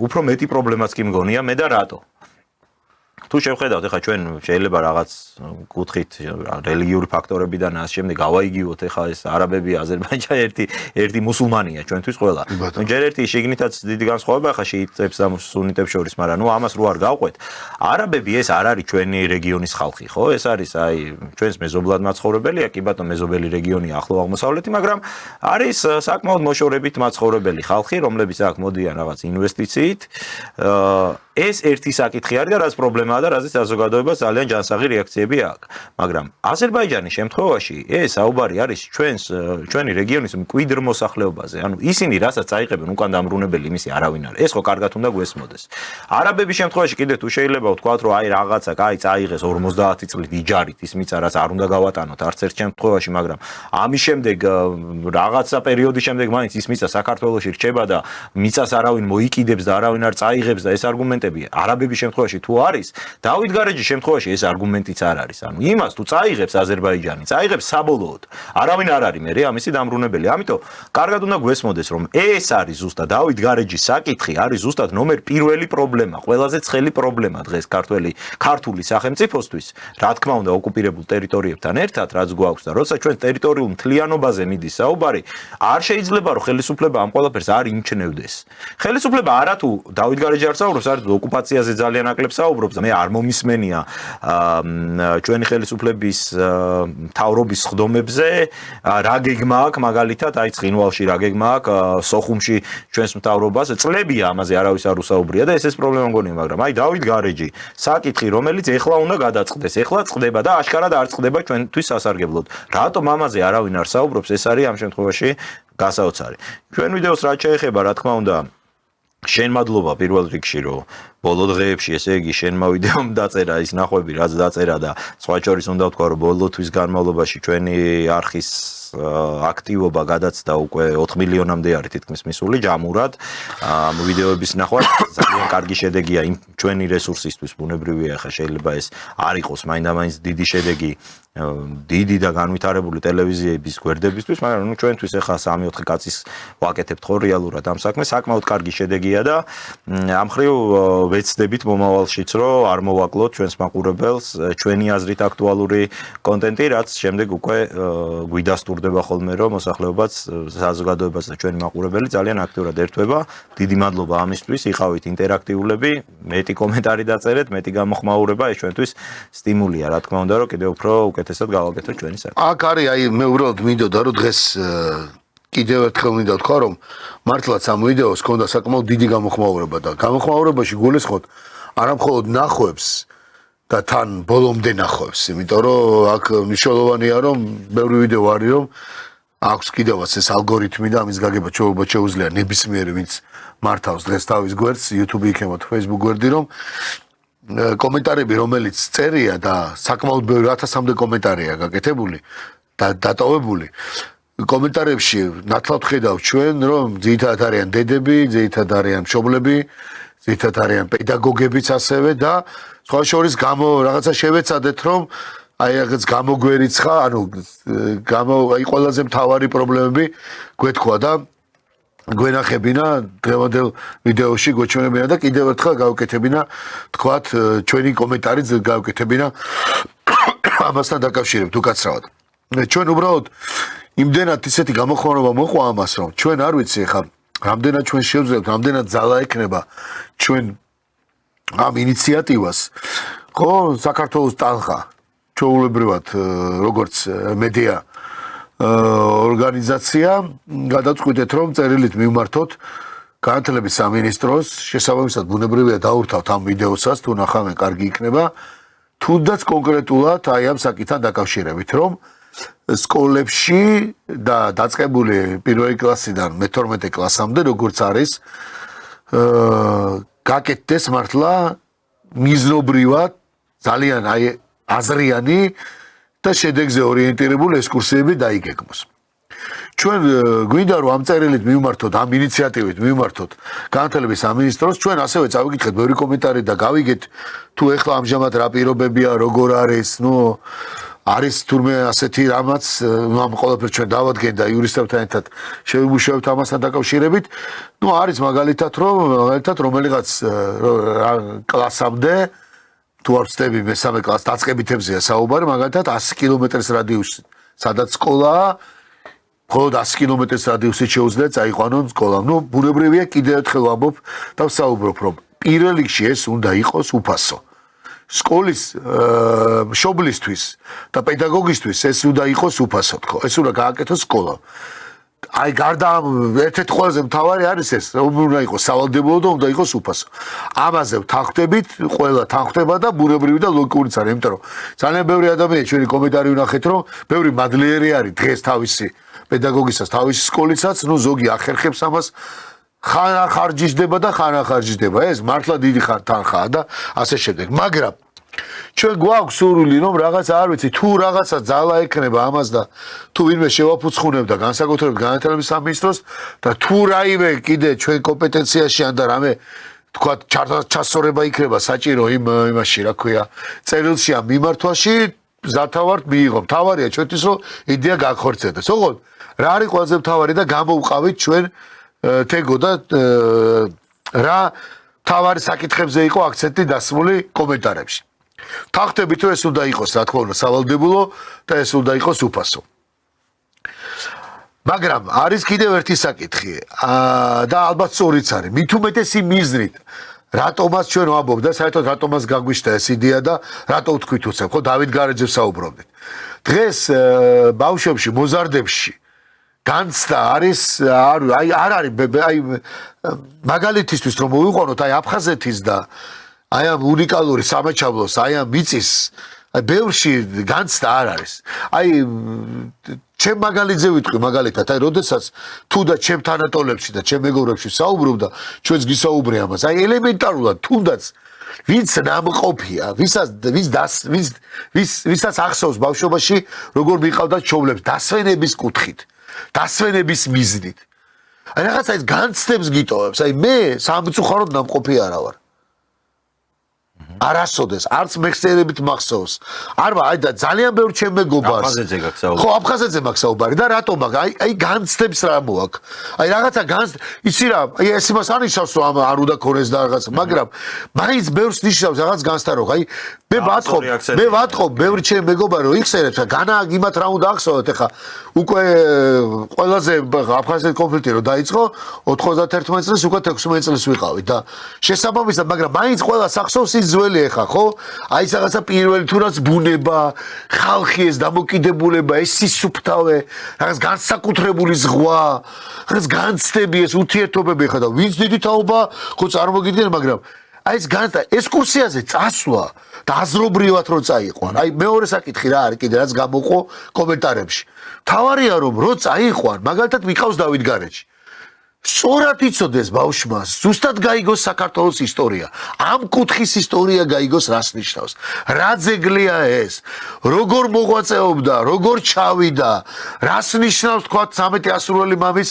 უფრო მეტი პრობლემაც კი მგონია მე და რატო თუ შევხედავთ ეხლა ჩვენ შეიძლება რაღაც კუთხით რელიგიური ფაქტორებიდან ამ შემდეგ გავაიგივოთ ეხლა ეს არაბები აზერბაიჯანი ერთი მუსულმანია ჩვენთვის ყველა ნუ ჯერ ერთი შიგნითაც დიდი განსხვავება ეხლა შიიტებს და სუნიტებს შორის მაგრამ ნუ ამას რო არ გავყვეთ არაბები ეს არ არის ჩვენი რეგიონის ხალხი ხო ეს არის აი ჩვენს მეზობლად მაცხოვრებელია კი ბატონო მეზობელი რეგიონია ახლო აღმოსავლეთი მაგრამ არის საკმაოდ მოშორებით მაცხოვრებელი ხალხი რომლებიც აქ მოდიან რაღაც ინვესტიციით ეს ერთი საკითხი არის და რაც პრობლემაა და რაზეც საზოგადოებას ძალიან ჯანსაღი რეაქციები აქვს. მაგრამ აზერბაიჯანის შემთხვევაში ეს საუბარი არის ჩვენი რეგიონის მკვიდრ მოსახლეობაზე. ანუ ისინი რასაც წაიღებენ უკან დამბრუნებელი იმისი არავინ არ. ეს ხო კარგად უნდა გვესმოდეს. არაბების შემთხვევაში კიდე თუ შეიძლება ვთქვათ რომ აი რაღაცა კაი წაიღეს 50 წლით იჯარით ის მიწა რაც არ უნდა გავატანოთ არც ერთ შემთხვევაში, მაგრამ ამის შემდეგ რაღაცა პერიოდის შემდეგ მაინც ის მიწა საქართველოში რჩება და მიწას არავინ მოიკიდებს და არავინ არ წაიღებს და ეს არგუმენტები არაბების შემთხვევაში თუ არის, დავითგარეჯის შემთხვევაში ეს არგუმენტიც არ არის. ანუ იმას თუ წაიღებს აზერბაიჯანი, წაიღებს საბოლოოდ. არავინ არ არის მე ამისი დამბრუნებელი. ამიტომ კარგად უნდა გვესმოდეს რომ ეს არის ზუსტად დავითგარეჯის საკითხი, არის ზუსტად ნომერ პირველი პრობლემა, ყველაზე ცხელი პრობლემა დღეს ქართული სახელმწიფოსთვის, რა თქმა უნდა ოკუპირებულ ტერიტორიებთან ერთად, რაც გვაქვს და როცა ჩვენ ტერიტორიულ მთლიანობაზე მიდის საუბარი, არ შეიძლება რომ ხელისუფლება ამ ყველაფერს არ იმჩნევდეს. ხელისუფლება არათუ დავითგარეჯი არ საუბრობს, არც ოკუპაციაზე ძალიან აკლებს საუბრობს და მე არ მომისმენია ჩვენი ხელისუფლების მთავრობის ხდომებზე, რა გეგმა აქვს მაგალითად, აი ცხინვალში რა გეგმა აქვს, სოხუმში ჩვენს მთავრობას, წლებია ამაზე არავის არ უსაუბრია და ეს პრობლემა მგონია, მაგრამ აი დავითგარეჯი საკითხი, რომელიც ეხლა უნდა გადაწყდეს, ეხლა წყდება და აშკარად არ წყდება ჩვენთვის სასარგებლოდ. რატომ ამაზე არავინ არ საუბრობს, ეს არის ამ შემთხვევაში გასაოცარი. ჩვენ ვიდეოს რაც შეეხება, რა თქმა უნდა, შენ მადლობა პირველ რიგში რომ ბოლო დღეებში ესე იგი შენმა ვიდეომ დაწერა ის ნახვები რაც დაწერა და სხვა შორის უნდა ვთქვა რომ ბოლო თვის განმავლობაში ჩვენი არხის აქტივობა გადაცდა უკვე 4 მილიონამდე არის თითქმის მისული ჯამურად. ვიდეოების ნახვა ძალიან კარგი შედეგია იმ ჩვენი რესურსისთვის, ბუნებრივია, ხა შეიძლება ეს არ იყოს მაინდა-მაინც დიდი შედეგი დიდი და განვითარებული ტელევიზიების გვერდებისთვის, მაგრამ ჩვენთვის ახლა 3-4 კაცის ვაკეთებთ ხო რეალურად ამ საქმეს, საკმაოდ კარგი შედეგია და ამ ხრივ ვეცდებით მომავალშიც, რომ არ მოვაკლოთ ჩვენს მაყურებელს ჩვენი აზრით აქტუალური კონტენტი, რაც შემდეგ უკვე გვიდასტურდება ხოლმე, რომ მოსახლეობაც, საზოგადოებაც და ჩვენი მაყურებელი ძალიან აქტიურად ერთვება. დიდი მადლობა ამისთვის, იყავით ინტერაქტიულები, მეტი კომენტარი დაწერეთ, მეტი გამოხმაურება, ეს ჩვენთვის სტიმულია, რა თქმა უნდა, რომ კიდევ უფრო უკეთესად გავაკეთოთ ჩვენი საქმე. აქ არის აი მე უბრალოდ მინდოდა რომ დღეს კიდევ ერთხელ მინდა თქვა რომ მართლაც ამ ვიდეოს ქონდა საკმაოდ დიდი გამოხმაურება და გამოხმაურებაში გულისხმობ არამხოლოდ ნახვებს და თან ბოლომდე ნახვებს, იმიტომ რომ აქ მნიშვნელოვანია რომ ბევრი ვიდეო არის რომ აქვს კიდევაც ეს ალგორითმი და ამის გაგება შეუძლია ნებისმიერი ვინც მართავს დღეს თავის გვერდს YouTube იქნება თუ Facebook გვერდი რომ კომენტარები რომელიც წერია და საკმაოდ ბევრი 1000-მდე კომენტარია გაკეთებული და დატოვებული კომენტარებში ნათლად ხედავ ჩვენ რომ ძირითადად არიან დედები, ძირითადად არიან მშობლები, ძირითადად არიან პედაგოგებიც ასევე და სხვა შორის რაღაცა შევეცადეთ რომ აი რაღაც გამოგვერიცხა, ანუ აი ყველაზე მთავარი პრობლემები გვეთქვა და გვენახებინა დღევანდელ ვიდეოში გვეჩვენებინა და კიდევ ერთხელ გავუკეთებინა თქვათ ჩვენი კომენტარი გავუკეთებინა ამასთან დაკავშირებით უკაცრავად. ჩვენ უბრალოდ იმდენად ისეთი გამოხმაურება მოყვა ამას რომ ჩვენ არ ვიცი ხა რამდენად ჩვენ შევძლებთ, რამდენად ძალა ექნება ჩვენ ამ ინიციატივას ხო საქართველოს ტალღა ჩვეულებრივად როგორც მედია ორგანიზაცია გადაწყვიტეთ რომ წერილით მივმართოთ განათლების სამინისტროს შესაბამისად ბუნებრივია დაურთავთ ამ ვიდეოსაც თუ ნახავენ კარგი იქნება თუნდაც კონკრეტულად აი ამ საკითხთან დაკავშირებით რომ სკოლებში და დაწყებული პირველი კლასიდან მე-12 კლასამდე როგორც არის გაკეთდეს მართლა მიზნობრივად ძალიან აი აზრიანი და შედეგზე ორიენტირებული ექსკურსიები დაიგეგმოს. ჩვენ გვინდა რომ ამ წერილით მივმართოთ, ამ ინიციატივით მივმართოთ განათლების სამინისტროს, ჩვენ ასევე წავიკითხეთ ბევრი კომენტარი და გავიგეთ თუ ეხლა ამჟამად რა პირობებია, როგორ არის, არის თურმე ასეთი რამაც, ამ ყველაფერს ჩვენ დავადგენთ და იურისტებთან ერთად შევიმუშავებთ ამასთან დაკავშირებით. არის მაგალითად რომელიღაც კლასამდე თუ არ ვწდები მე-3 კლასს დაწყებითებზეა საუბარი, მაგალითად 100 კილომეტრის რადიუსი, სადაც სკოლაა, მხოლოდ 100 კილომეტრის რადიუსით შეუძლია წაიყვანონ სკოლა. ბუნებრივია კიდევ ერთხელ ვამბობ და ვსაუბრობ, რომ პირველ რიგში ეს უნდა იყოს უფასო. სკოლის მშობლისთვის და პედაგოგისთვის ეს უნდა იყოს უფასო, ხო? ეს უნდა გააკეთოს სკოლა. აი გარდა ერთ-ერთი ყველაზე მთავარი არის ეს, რომ უნდა იყოს სავალდებულო და უნდა იყოს უფასო. ამაზე ვთანხმდებით, ყველა თანხმდება და ბუნებრივი და ლოგიკურიც არის, იმიტომ რომ ძალიან ბევრი ადამიანი ჩვენი კომენტარი ვნახეთ, რომ ბევრი მადლიერი არის დღეს თავისი პედაგოგისას, თავისი სკოლიცაც, ზოგი ახერხებს ამას ხან ახარჯიშდება და ხან ახარჯიშდება. ეს მართლა დიდი თანხაა და ასე შემდეგ. მაგრამ ჩვენ გვაქვს სურვილი რომ რაღაც არ ვიცი თუ რაღაცა ძალა ექნება ამას და თუ ვინმე შევაფუცხუნებდა განსაკუთრებით განათლების სამინისტროს და თუ რაიმე კიდე ჩვენ კომპეტენციაში ან და რამე თქვა ჩასწორება იქნება საჭირო იმაში რა ქვია წერილში ამ მიმართვაში ზათავართ მიიღო. მთავარია ჩვენთვის რომ იდეა გახორციელდეს. ოღონდ რა არის ყველაზე მთავარი და გამოვყავით ჩვენ თეგო და რა მთავარი საკითხებზე იყო აქცენტი დასმული კომენტარებში. თანხმდებით რომ ეს უნდა იყოს რა თქმა უნდა სავალდებულო და ეს უნდა იყოს უფასო. მაგრამ არის კიდევ ერთი საკითხი და ალბათ სწორიც არის. მით უმეტესი მიზნით რატომაც ჩვენ ვამბობ და საერთოდ რატომაც გაგვიშთა ეს იდეა და რატო ვთქვით უცებ ხო დავით გარეჯებს საუბრობდით. დღეს ბავშვებში მოზარდებში განცდა არის არ არის აი მაგალითისთვის რომ მოვიყვანოთ აი აფხაზეთის და აი ამ უნიკალური სამაჩაბლოს აი ამ მიწის ბევრში განცდა არ არის. აი ჩემ მაგალითზე ვიტყვი მაგალითად აი როდესაც თუ და ჩემ თანატოლებში და ჩემ მეგობრებში საუბრობდა ჩვენს გისაუბრე ამას. აი ელემენტარულად თუნდაც ვინც ნამყოფია, ვისაც ახსოვს ბავშვობაში როგორ მიყავდა ჩოვლებს დასვენების კუთხით, დასვენების მიზნით. აი რაღაცა ის განცდებს გიტოვებს. აი მე სამწუხაროდ ნამყოფი არა ვარ. არასოდეს არც მეხსიერებით მახსოვს. არა, აი და ძალიან ბევრ ჩემ მეგობარს. აფხაზეთზე გაქვს საუბარი. ხო, აფხაზეთზე მაქვს საუბარი და რატომ მაგ აი განცდებს რა მოაქვს. აი რაღაცა იცი რა, აი ეს იმას ანიშნავს რომ არ უნდა ქონდეს და რაღაც, მაგრამ მაინც ბევრს ნიშნავს რაღაც განსტარო. აი მე ვატყობ, ბევრი ჩემ მეგობარი რომ იხსენებს, განა იმათ რა უნდა ახსოვოთ ეხა. უკვე ყველაზე აფხაზეთის კონფლიქტი რომ დაიწყო 91 წელს უკვე 16 წელს ვიყავით და შესაბამისად, მაგრამ მაინც ყველას ახსოვს ის ძველი ეხა, ხო? აი ეს რაღაცა პირველი თუ რაც ბუნება, ხალხი ეს დამოკიდებულება, ეს სისუფთავე, რაღაც განსაკუთრებული ზღვა, რაღაც განცდები, ეს ურთიერთობები ეხა და ვინც დიდი თაობა ხო წარმოგიდგენ, მაგრამ აი ეს ესკურსიაზე წასვლა და აზრობრივად რო წაიყვან. აი მეორე საკითხი რა არის კიდე რაც გამოყო კომენტარებში. თავარია რომ რო წაიყვან, მაგალითად მიყავს დავით გარეჯი. სწორად იცოდეს ბავშვმა, ზუსტად გაიგოს საქართველოს ისტორია. ამ კუთხის ისტორია გაიგოს რას ნიშნავს. რა ძეგლია ეს? როგორ მოღვაწეობდა, როგორ ჩავიდა, რას ნიშნავს თქვა 13 ასურველი მამის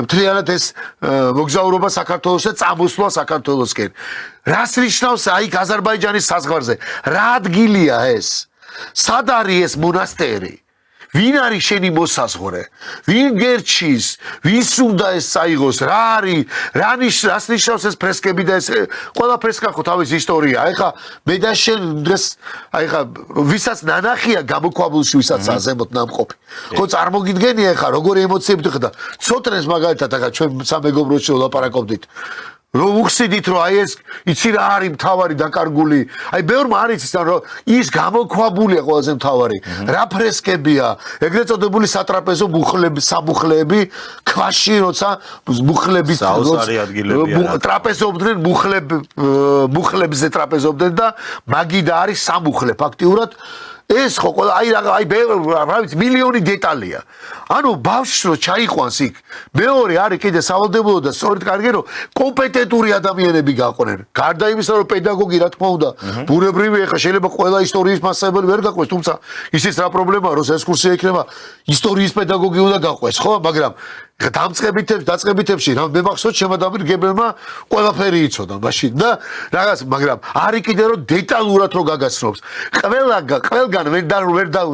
მთლიანად ეს მოგზაურობა საქართველოს და წამოსვლა საქართველოსკენ. რას ნიშნავს აი აზერბაიჯანის საზღვარზე? რა ადგილია ეს? სად არის ეს მონასტერი? ვინ არის შენი მოსაზღვრე? ვინ გერჩის? ვის უნდა ეს წაიღოს? რა არის? რას ნიშნავს ეს ფრესკები და ეს ყველა ფრესკა ხო თავის ისტორია. ეხა მე და შენ დღეს ეხა ვისაც ნანახია გამოქვაბულში, ვისაც ზემოთ ნამყოფი. ხო წარმოგიდგენია ეხა როგორი ემოციები ხდა. ცოტნეს მაგალითად ეხა ჩვენ სამეგობროში ვლაპარაკობდით. რომ უხსიდით რომ აი ეს იცი რა არის მთავარი დაკარგული. აი ბევრმა არ იცის რომ ის გამოქვაბულია ყველაზე მთავარი. რა ფრესკებია, ეგრეთ წოდებული სატრაპეზო სამუხლეები, ქვაში როცა მუხლების ტრაპეზობდნენ, მუხლებზე ტრაპეზობდნენ და მაგიდა არის სამუხლე ფაქტიურად. ეს ხო ყველა აი რა ვიცი მილიონი დეტალია. ანუ ბავშვს რო ჩაიყვანს იქ, მეორე არის კიდე სავალდებულო და სწორედ კარგი რომ კომპეტენტური ადამიანები გაყვნენ. გარდა იმისა რომ პედაგოგი რა თქმა უნდა, ბუნებრივია ხა შეიძლება ყველა ისტორიის მასწავლებელი ვერ გაყვეს, თუმცა ისიც რა პრობლემაა რომ ექსკურსია იქნება ისტორიის პედაგოგი უნდა გაყვეს, ხო? მაგრამ დაწყებითებში რა მე მახსოვს ჩემმა დამირგებელმა ყველაფერი იცოდა მაშინ და რაღაც მაგრამ არის კიდე რომ დეტალურად რო გაგაცნობს ყველგან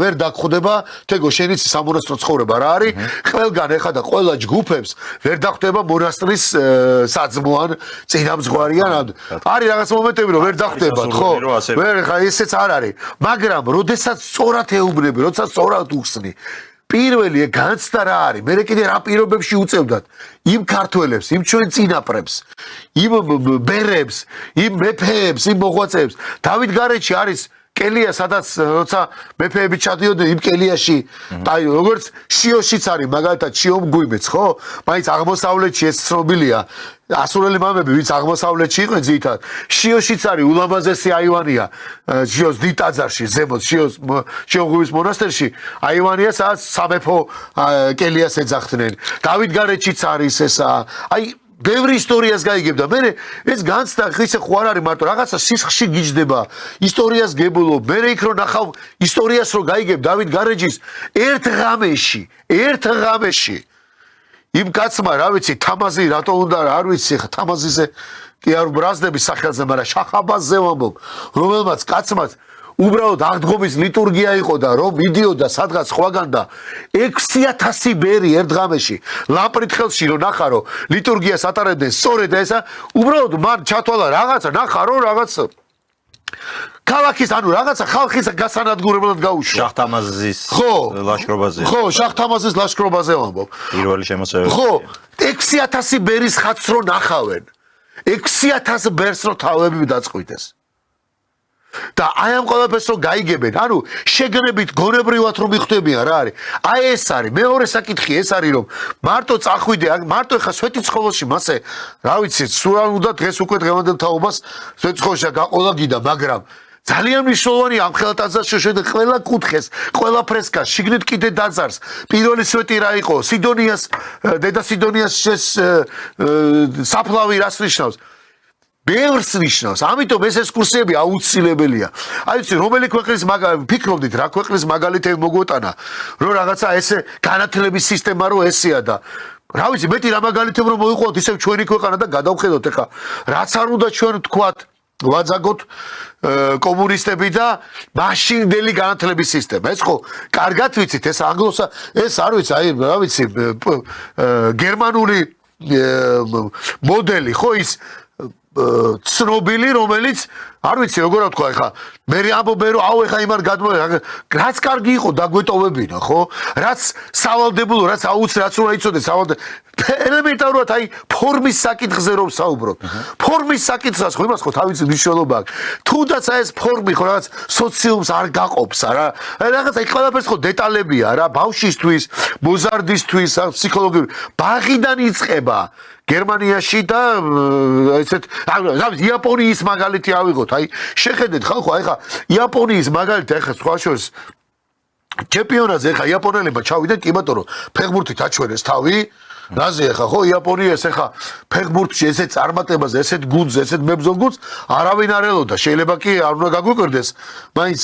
ვერ დაგხვდება თეგო შენიც სამონასტრო ცხოვრება რა არის ყველგან ეხა და ყველა ჯგუფებს ვერ დაგხვდება მონასტრის საძმოან წინამძღვარიან არის რაღაც მომენტები რომ ვერ დაგხვდებათ ხო ვერ ხა ესეც არ არის მაგრამ როდესაც სწორად ეუბნები როდესაც სწორად უხსნი პირველი განცდა რა არის მე კიდე რა პირობებში უწევდათ იმ ქართველებს იმ ჩვენ წინაპრებს იმ ბერებს იმ მეფეებს იმ მოღვაწეებს დავით გარეჯი არის კელია სადაც როცა მეფეები ჩადიოდნენ იმ კელიაში აი როგორც შიოშიც არის მაგალითად შიომ გვიმეც ხო მაინც აღმოსავლეთში ეს ცნობილია ასურელი მამები ვინც აღმოსავლეთში იყვნენ ძირითადად შიოშიც არის ულამაზესი აივანია შიოს დიდ ტაძარში ზემოთ შიოღუის მონასტერში აივანია სადაც სამეფო კელიას ეძახდნენ დავით გარეჯიც არის ესა აი ბევრი ისტორიას გაიგებდა. მე ეს განცდა ისე ხო არ არის მარტო რაღაცა სისხლში გიჯდება. ისტორიას გებულობ. მე იქ რო ნახავ ისტორიას რო გაიგებ დავით გარეჯის ერთ ღამეში იმ კაცმა რა ვიცი თამაზი რატო უნდა არ ვიცი ხა თამაზიზე კი არ ბრაზდების სახელზე, მაგრამ შახაბაზზე ვამბობ, რომელმაც კაცმაც უბრალოდ აღდგომის ლიტურგია იყო და რომ მიდიოდა სადღაც სხვაგან და 6000 ბერი ერთ ღამეში ლამპრით ხელში რომ ნახა რომ ლიტურგიას ატარებდნენ სწორედ ესა უბრალოდ მან ჩათვალა რაღაცა ნახა რომ რაღაც ქალაქის ანუ რაღაცა ხალხის გასანადგურებლად გაუშვა შახთამაზის ლაშქრობაზე ხო შახთამაზის ლაშქრობაზე ვამბობ პირველი შემოსევები ხო 6000 ბერის ხატს რო ნახავენ 6000 ბერს რო თავები დაწყვიტეს და აი ამ ყველაფერს რო გაიგებენ, ანუ შეგნებით გონებრივად რომ მიხვდებიან რა არის. აი ეს არის მეორე საკითხი ეს არის რომ მარტო წახვიდე, მარტო ხა სვეტიცხოველში მასე, რა ვიცი, სულ არ უნდა დღეს უკვე დღევანდელ თაობას სვეტიცხოველში გაყოლა გიდა, მაგრამ ძალიან მნიშვნელოვანი ამ ხელტაძარში შედა ყველა კუთხეს, ყველა ფრესკას, შიგნით კიდე დაძარს. პირველი სვეტი რა იყო? სიდონიას, დედა სიდონიას საფლავი რას ნიშნავს? ბევრს ნიშნავს. ამიტომ ეს ექსკურსიები აუცილებელია. აი ვიცი, რომელი ქვეყნის ფიქრობდით, რა ქვეყნის მაგალითები მოგვეტანა, რომ რაღაცა ესე განათლების სისტემა რო ესეა და რა ვიცი, მეტი რა მაგალითები რომ მოიყვოთ ისევ ჩვენი ქვეყანა და გადავხედოთ ეხა, რაც არ უნდა ჩვენ თქვათ ვაძაგოთ კომუნისტები და მაშინდელი განათლების სისტემა. ეს ხო, კარგად ვიცით, ეს ანგლოსა, ეს არ ვიცი, აი რა ვიცი, გერმანული მოდელი, ხო ის ცნობილი, რომელიც არ ვიცი როგორ ვთქვა ეხა მე ამბობ რომ აუ ეხა იმარ გადმოვა რაც კარგი იყო დაგვეტოვებინა ხო რაც სავალდებულო რაც რაც უნდა იცოდეს ელემენტარულად აი ფორმის საკითხზე რომ საუბრობ ფორმის საკითხს ხო იმას ხო თავისი მნიშვნელობა აქვს თუნდაც აი ეს ფორმი ხო რაღაც სოციუმს არ გაყოფს არა რაღაც აი ყველაფერს ხო დეტალებია რა ბავშვისთვის მოზარდისთვის ფსიქოლოგიური ბაღიდან იწყება გერმანიაში და ესეთ იაპონიის მაგალითი ავიღოთ აი შეხედეთ ხალხო აი ხა იაპონიის მაგალითი აი ხა სხვა შორის ჩემპიონატზე ხა იაპონელებმა ჩავიდნენ კი ბატონო ფეხბურთით აჩვენეს თავი რაზე ხა ხო იაპონიას ხა ფეხბურთში ესეთ წარმატებაზე ესეთ გუნდზე ესეთ მებრძოლ გუნდს არავინ არ ელოდა შეიძლება კი არ უნდა გაგვიკვირდეს მაინც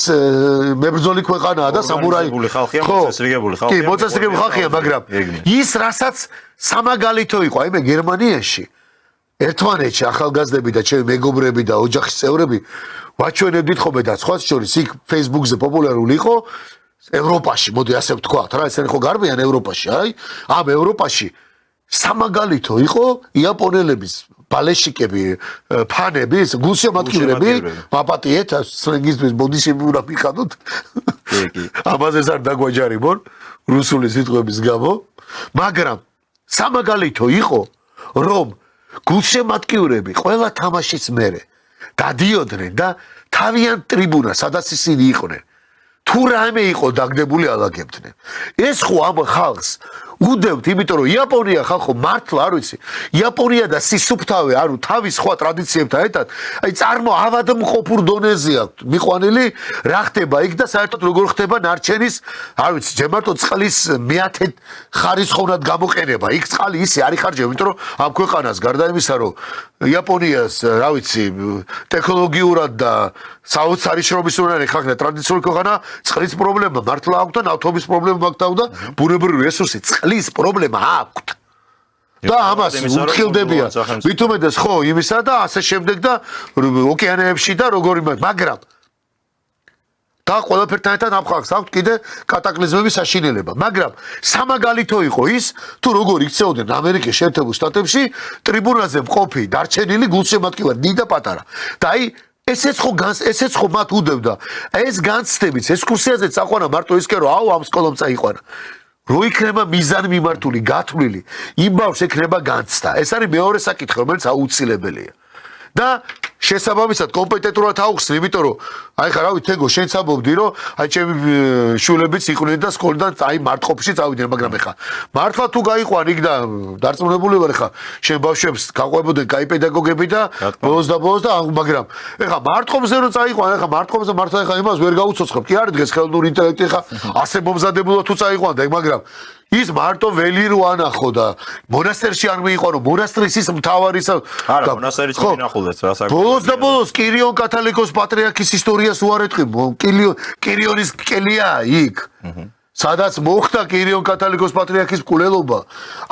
მებრძოლი ქვეყანაა და სამურაი მოწესრიგებული ხალხია კი მოწესრიგებული ხალხია მაგრამ ის რასაც სამაგალითო იყო აი მე გერმანიაში ერთმანეთში ახალგაზრდები და ჩემი მეგობრები და ოჯახის წევრები ვაჩვენებდით ხოლმე და სხვა შორის იქ Facebook-ზე პოპულარული იყო ევროპაში მოდი ასე ვთქვათ რა ესენი ხო გარბიან ევროპაში აი ამ ევროპაში სამაგალითო იყო იაპონელების ბალეშიკები ფანები გულშემატკივრები მაპატიეთ სლენგისთვის ბოდიში უნდა მიხადოთ ამაზე არ დაგვაჯარიმონ რუსული სიტყვების გამო მაგრამ სამაგალითო იყო რომ გულშემატკივრები ყველა თამაშის მერე დადიოდნენ და თავიანთ ტრიბუნას სადაც ისინი იყვნენ თუ რაიმე იყო დაგდებული ალაგებდნენ ეს ხო ამ ხალხს უდევთ იმიტომ რომ იაპონია ხალხო მართლა არ ვიცი იაპონია და სისუფთავე ანუ თავის სხვა ტრადიციებთან ერთად აი ავადმყოფურ დონეზე აქვს მიყვანილი რა ხდება იქ და საერთოდ როგორ ხდება ნარჩენის არ ვიცი ჯერ მარტო წყლის მეათე ხარისხოვნად გამოყენება იქ წყალი ისე არ იხარჯება იმიტომ რომ ამ ქვეყანას გარდა იმისა რომ იაპონიას რა ვიცი ტექნოლოგიურად და საოცარი შრომის უნარი ხალხი და ტრადიციული ქვეყანა წყლის პრობლემა მართლა აქვს და ნავთობის პრობლემა მაქვს და ბუნებრივი რესურსი წყლის პრობლემა აქვს და ამას უთხილდებიან მით უმეტეს ხო იმისა და ასე შემდეგ და ოკეანეებში და როგორი მაგრამ და ყველაფერთან ერთად ამ ხალხს აქვს კიდე კატაკლიზმების საშინელება მაგრამ სამაგალითო იყო ის თუ როგორ იქცეოდნენ ამერიკის შეერთებულ შტატებში ტრიბუნაზე მყოფი დარჩენილი გულშემატკივარი დიდი და პატარა და აი ესეც ხო მათ უდევდა ეს განცდებიც ექსკურსიაზე წაყვანა მარტო ისე რომ აუ ამ სკოლამ წაიყვანა რო იქნება მიზანი მიმართული გათვლილი იმ ბავშვს ექნება განცდა ეს არის მეორე საკითხი რომელიც აუცილებელია და შესაბამისად კომპეტენტურად აუხსნი იმიტომ რომ აი ხა რავი თეგო შენც ამბობდი რომ აი ჩემი შულებიც იყვნენ და სკოლიდან აი მარტყოფში წავიდნენ მაგრამ ეხა მართლა თუ გაიყვან იქ და დარწმუნებული ვარ ეხა შენ ბავშვებს გაყვებოდნენ კაი პედაგოგები და ბოლოს და მაგრამ ეხა მარტყოფზე რომ წაიყვან ეხა მარტყოფზე მართლა ეხა იმას ვერ გაუცოცხლებ კი არ დღეს ხელოვნური ინტელექტი ეხა ასე მომზადებულა თუ წაიყვანდა მაგრამ ის მარტო ველი რო ანახო და მონასტერში არ მიიყვანო მონასტრის ის მთავარის არა მონასტერიც მინახულეს რა საკუთარ ბოლოს კირიონ კათოლიკოს პატრიარქის ისტორიას უარეთყვი კირიონის კელია იქ სადაც მოხდა კირიონ კათოლიკოს პატრიარქის მკვლელობა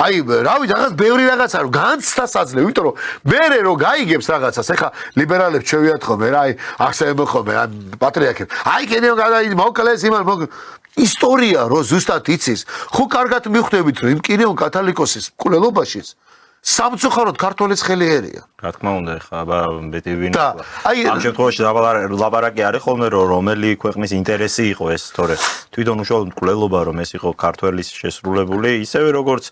აი რავი რაღაც ბევრი რაღაცა რომ განცდას აძლევ იმიტომ რომ მერე რო გაიგებს რაღაცას ეხა ლიბერალებს შევიათ ხოლმე რა აი ახსენებენ ხოლმე ამ პატრიარქებს აი კირიონ კათოლიკოს მოკლეს იმან ისტორია რო ზუსტად იცის ხო კარგად მიხვდებით რომ იმ კირიონ კათოლიკოსის მკვლელობაშიც სამწუხაროდ ქართველის ხელი ერია. რა თქმა უნდა, ხა ბეტივინ. ამ შემთხვევაში ლაბარაკი არის ხოლმე რომ რომელი ქვეყნის ინტერესი იყო ეს, თორე თვითონ უშუალოდ მკვლელობა რომ ეს იყო ქართველის შესრულებული, ისევე როგორც,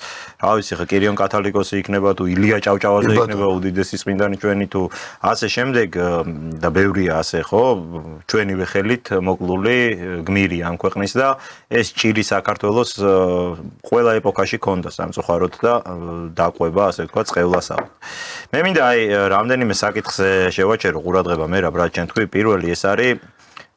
რა ვიცი, ხა კირიონ კათოლიკოსი იქნება თუ ილია ჭავჭავაძე იქნება უდიდესი წმინდანი ჩვენი თუ ასე შემდეგ და ბევრია ასე ხო, ჩვენივე ხელით მოკლული გმირი ამ ქვეყნის და ეს ჭირი საქართველოს ყველა ეპოქაში ქონდა სამწუხაროდ და დაყვება ასე თქვა წყევლასავ. მე მინდა აი რამდენიმე საკითხზე შევაჩერო ყურადღება მე რა ბრატ ჩვენ თქვი პირველი ეს არის